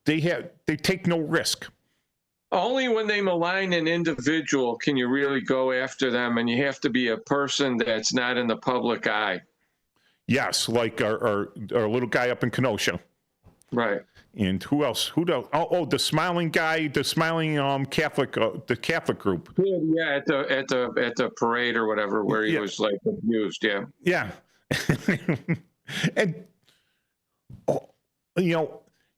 they take no risk. Only when they malign an individual can you really go after them, and you have to be a person that's not in the public eye. Yes, like our little guy up in Kenosha. Right. And who else? Oh, the smiling guy, the smiling Catholic, the Catholic group. Yeah, at the parade or whatever, where he was like abused. Yeah. Yeah. And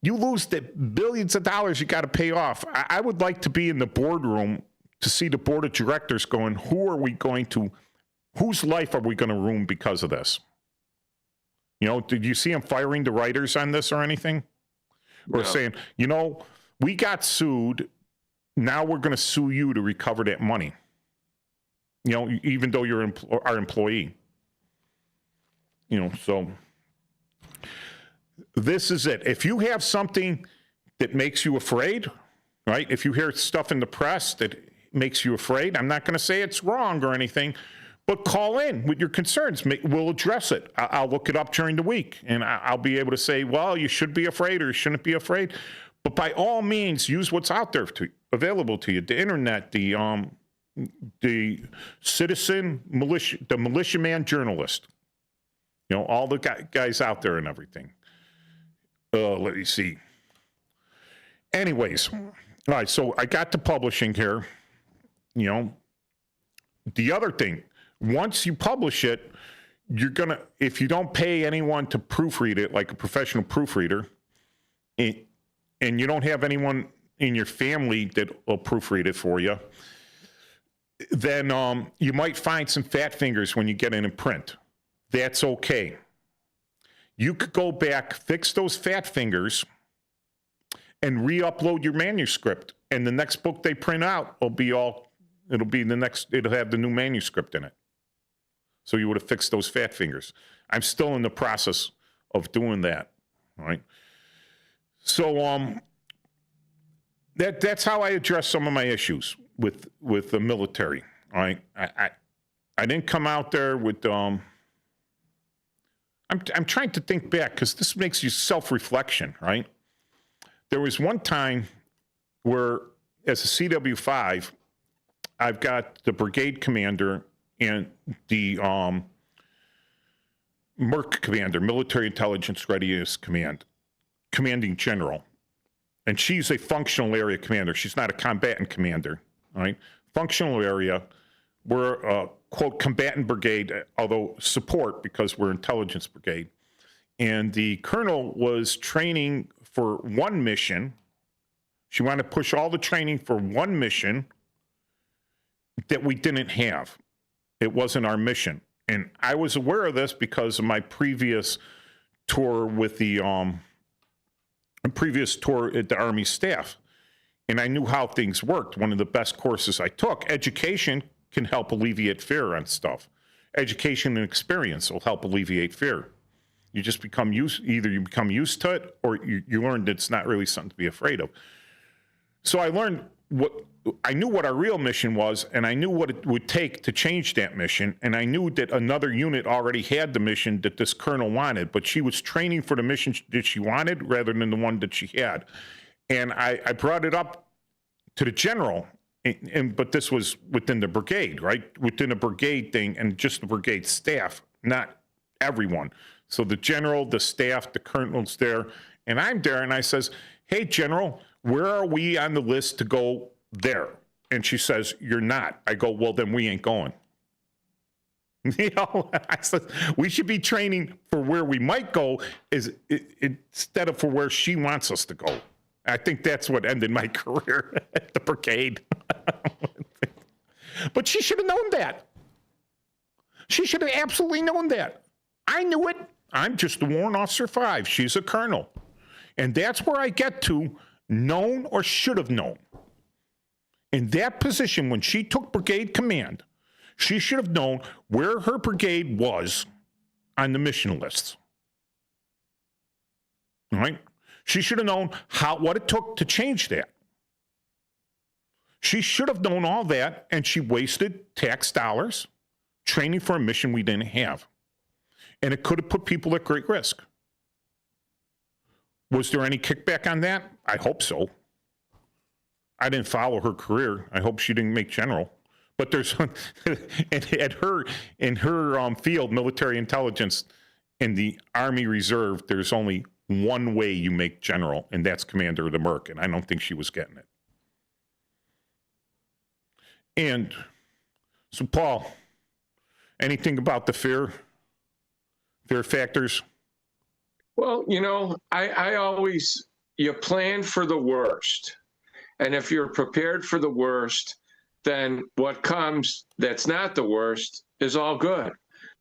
you lose the billions of dollars you got to pay off. I would like to be in the boardroom to see the board of directors going, whose life are we going to ruin because of this? Did you see them firing the writers on this or anything? Or saying, we got sued. Now we're going to sue you to recover that money. Even though you're our employee. So this is it. If you have something that makes you afraid, right? If you hear stuff in the press that makes you afraid, I'm not going to say it's wrong or anything, but call in with your concerns. We'll address it. I'll look it up during the week, and I'll be able to say, well, you should be afraid or you shouldn't be afraid. But by all means, use what's out there available to you. The internet, the citizen, the militiaman journalist. All the guys out there and everything. Let me see. Anyways, all right, so I got to publishing here. The other thing, once you publish it, if you don't pay anyone to proofread it, like a professional proofreader, and you don't have anyone in your family that will proofread it for you, then you might find some fat fingers when you get it in print. That's okay. You could go back, fix those fat fingers, and re-upload your manuscript. And the next book they print out it'll have the new manuscript in it. So you would have fixed those fat fingers. I'm still in the process of doing that. All right. So that's how I address some of my issues with the military. All right. I didn't come out there with I'm trying to think back because this makes you self-reflection, right? There was one time where, as a CW5, I've got the brigade commander and the MERC commander, Military Intelligence Readiness Command, commanding general. and she's a functional area commander. She's not a combatant commander, all right? Functional area. We're a, quote, combatant brigade, although support because we're intelligence brigade. And the colonel was training for one mission. She wanted to push all the training for one mission that we didn't have. It wasn't our mission. And I was aware of this because of my previous tour with the previous tour at the Army staff. And I knew how things worked. One of the best courses I took, education can help alleviate fear on stuff. Education and experience will help alleviate fear. You just become either you become used to it or you learn that it's not really something to be afraid of. So I learned I knew what our real mission was, and I knew what it would take to change that mission, and I knew that another unit already had the mission that this colonel wanted, but she was training for the mission that she wanted rather than the one that she had. And I brought it up to the general, but this was within the brigade, right? Within a brigade thing, and just the brigade staff, not everyone. So the general, the staff, the colonel's there, and I'm there, and I says, hey, General, where are we on the list to go there? And she says, you're not. I go, well, then we ain't going. You know, I said, we should be training for where we might go instead of for where she wants us to go. I think that's what ended my career at the brigade. But she should have known that. She should have absolutely known that. I knew it. I'm just a warrant officer 5. She's a colonel. And that's where I get to known or should have known. In that position, when she took brigade command, she should have known where her brigade was on the mission lists. All right? She should have known what it took to change that. She should have known all that, and she wasted tax dollars training for a mission we didn't have. And it could have put people at great risk. Was there any kickback on that? I hope so. I didn't follow her career. I hope she didn't make general. But there's, in her field, military intelligence, in the Army Reserve, there's only one way you make general, and that's commander of the Merc, and I don't think she was getting it. And so, Paul, anything about the fear factors? Well, you know, I always, you plan for the worst. And if you're prepared for the worst, then what comes that's not the worst is all good,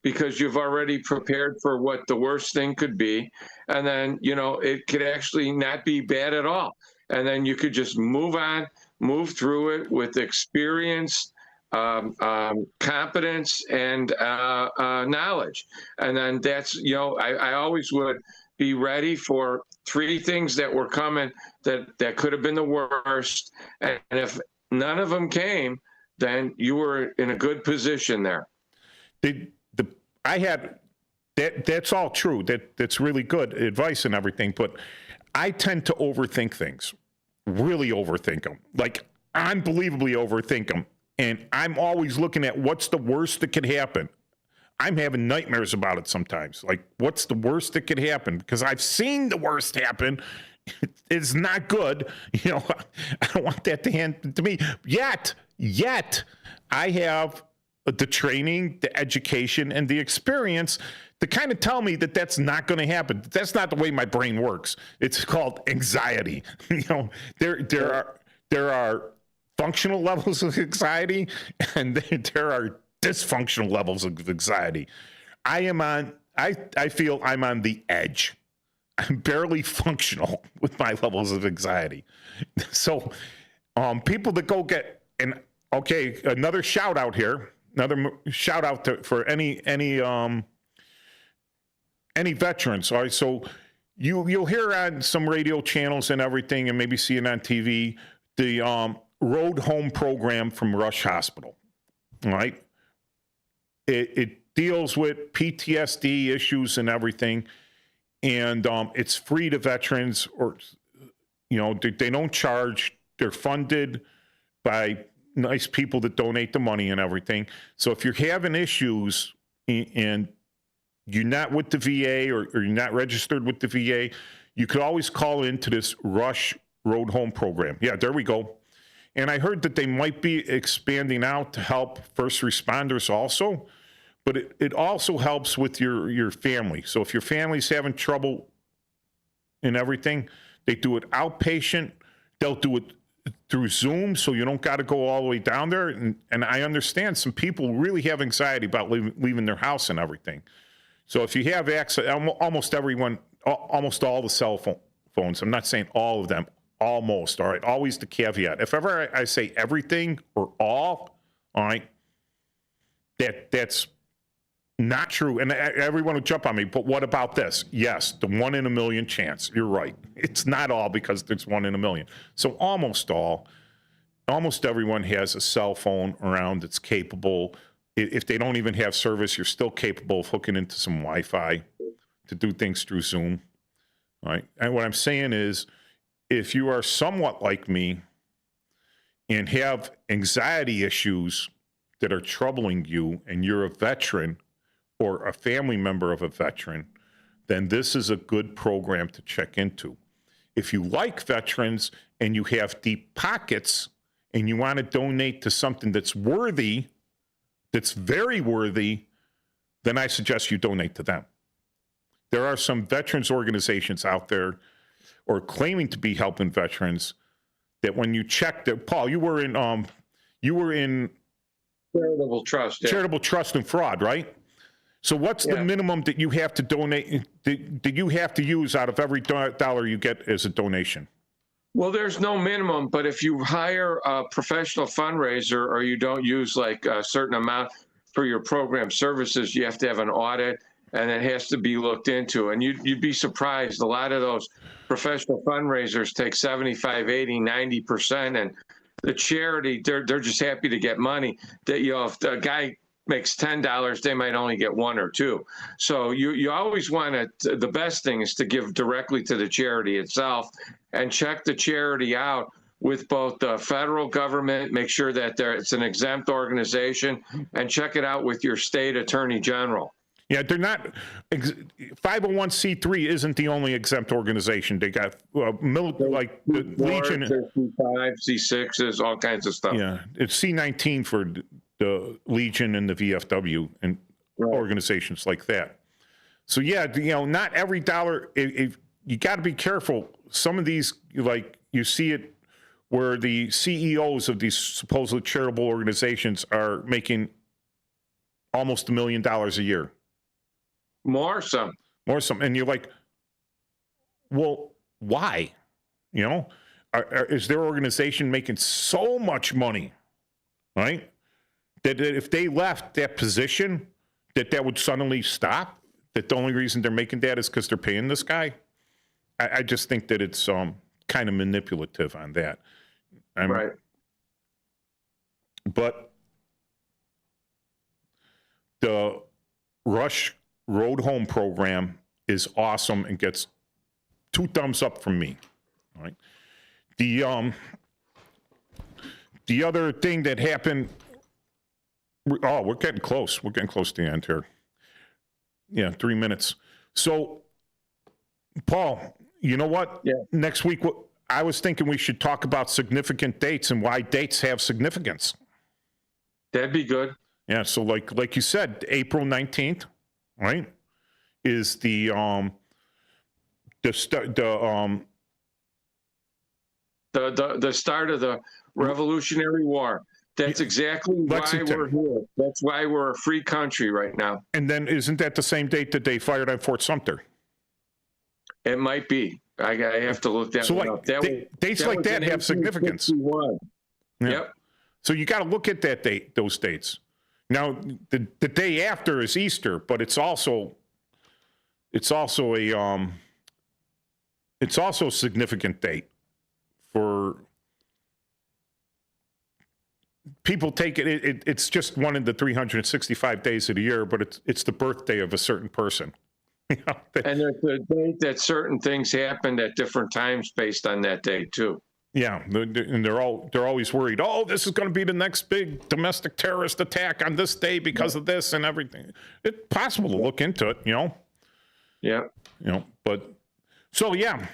because you've already prepared for what the worst thing could be. And then, you know, it could actually not be bad at all. And then you could just move on, move through it with experience, competence, and knowledge. And then that's, you know, I always would be ready for 3 things that were coming that could have been the worst. And if none of them came, then you were in a good position there. I had that's all true. That's really good advice and everything, but I tend to overthink things, really overthink them, like unbelievably overthink them. And I'm always looking at what's the worst that could happen. I'm having nightmares about it sometimes. Like, what's the worst that could happen? Because I've seen the worst happen. It's not good. You know, I don't want that to happen to me. Yet, I have the training, the education, and the experience to kind of tell me that that's not going to happen. That's not the way my brain works. It's called anxiety. You know, there are functional levels of anxiety, and there are dysfunctional levels of anxiety. I feel I'm on the edge. I'm barely functional with my levels of anxiety. So people that go get, and okay, another shout out here, for any veterans. All right, so you'll hear on some radio channels and everything, and maybe see it on TV, the Road Home program from Rush Hospital. All right. It deals with PTSD issues and everything, and it's free to veterans, or, you know, they don't charge. They're funded by nice people that donate the money and everything. So if you're having issues and you're not with the VA or you're not registered with the VA, you could always call into this Rush Road Home program. Yeah, there we go. And I heard that they might be expanding out to help first responders also, but it also helps with your family. So if your family's having trouble in everything, they do it outpatient. They'll do it through Zoom, so you don't got to go all the way down there. And I understand some people really have anxiety about leaving their house and everything. So if you have access, almost everyone, almost all the cell phones, I'm not saying all of them, almost, all right? Always the caveat. If ever I say everything or all right, that's not true. And everyone will jump on me, but what about this? Yes, the 1 in a million chance. You're right. It's not all because there's 1 in a million. So almost everyone has a cell phone around that's capable. If they don't even have service, you're still capable of hooking into some Wi-Fi to do things through Zoom. All right. And what I'm saying is, if you are somewhat like me and have anxiety issues that are troubling you and you're a veteran or a family member of a veteran, then this is a good program to check into. If you like veterans and you have deep pockets and you want to donate to something that's worthy, that's very worthy, then I suggest you donate to them. There are some veterans organizations out there or claiming to be helping veterans that when you check that, Paul, you were in Charitable Trust. Yeah. Charitable Trust and Fraud, right? So what's the minimum that you have to donate, that you have to use out of every dollar you get as a donation? Well, there's no minimum, but if you hire a professional fundraiser or you don't use like a certain amount for your program services, you have to have an audit and it has to be looked into. And you'd be surprised. A lot of those professional fundraisers take 75, 80, 90%. And the charity, they're just happy to get money. That, you know, if a guy makes $10, they might only get 1 or 2. So you always want to, the best thing is to give directly to the charity itself and check the charity out with both the federal government, make sure that it's an exempt organization, and check it out with your state attorney general. Yeah, they're not, 501c3 isn't the only exempt organization. They got like the Legion. C5, C6s, all kinds of stuff. Yeah, it's C19 for the Legion and the VFW and organizations like that. So yeah, you know, not every dollar, you got to be careful. Some of these, like you see it where the CEOs of these supposedly charitable organizations are making almost $1 million a year. More some. And you're like, well, why? You know, is their organization making so much money, right? That if they left that position, that would suddenly stop? That the only reason they're making that is because they're paying this guy? I just think that it's kind of manipulative on that. Right. But the Rush Road Home program is awesome and gets 2 thumbs up from me. All right. The other thing that happened, we're getting close. We're getting close to the end here. Yeah, 3 minutes. So, Paul, you know what? Yeah. Next week, I was thinking we should talk about significant dates and why dates have significance. That'd be good. Yeah, so like you said, April 19th, right, is the start of the Revolutionary War. That's exactly Lexington. why we're here. That's why we're a free country right now. And then isn't that the same date that they fired on Fort Sumter? It might be. I have to look that one up. Dates like that have significance. Yeah. Yep. So you got to look at that date, those dates. Now, the day after is Easter, but it's also a significant date for people. Take it. It's just one of the 365 days of the year, but it's the birthday of a certain person. And there's a date that certain things happened at different times based on that date too. Yeah, and they're always worried. Oh, this is going to be the next big domestic terrorist attack on this day because of this and everything. It's possible to look into it, you know. Yeah. You know, but so yeah,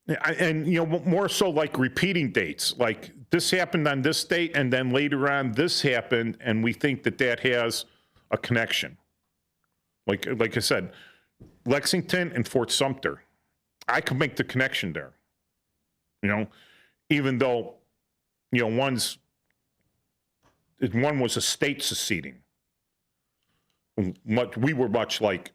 And, more so like repeating dates. Like this happened on this date, and then later on this happened, and we think that has a connection. Like I said, Lexington and Fort Sumter. I could make the connection there. Even though, one was a state seceding. We were much like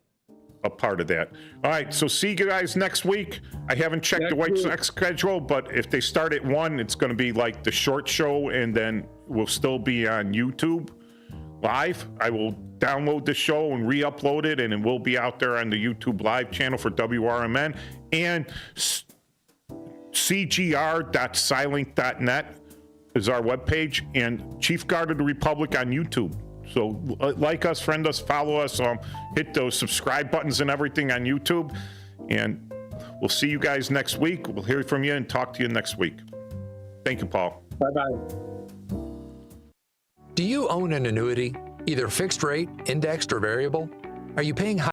a part of that. All right, so see you guys next week. I haven't checked the White Sox schedule, but if they start at 1, it's going to be like the short show, and then we'll still be on YouTube live. I will download the show and re-upload it, and it will be out there on the YouTube live channel for WRMN, and cgr.silent.net is our webpage, and Chief Guard of the Republic on YouTube. So like us, friend us, follow us, hit those subscribe buttons and everything on YouTube. And we'll see you guys next week. We'll hear from you and talk to you next week. Thank you, Paul. Bye-bye. Do you own an annuity, either fixed rate, indexed, or variable? Are you paying high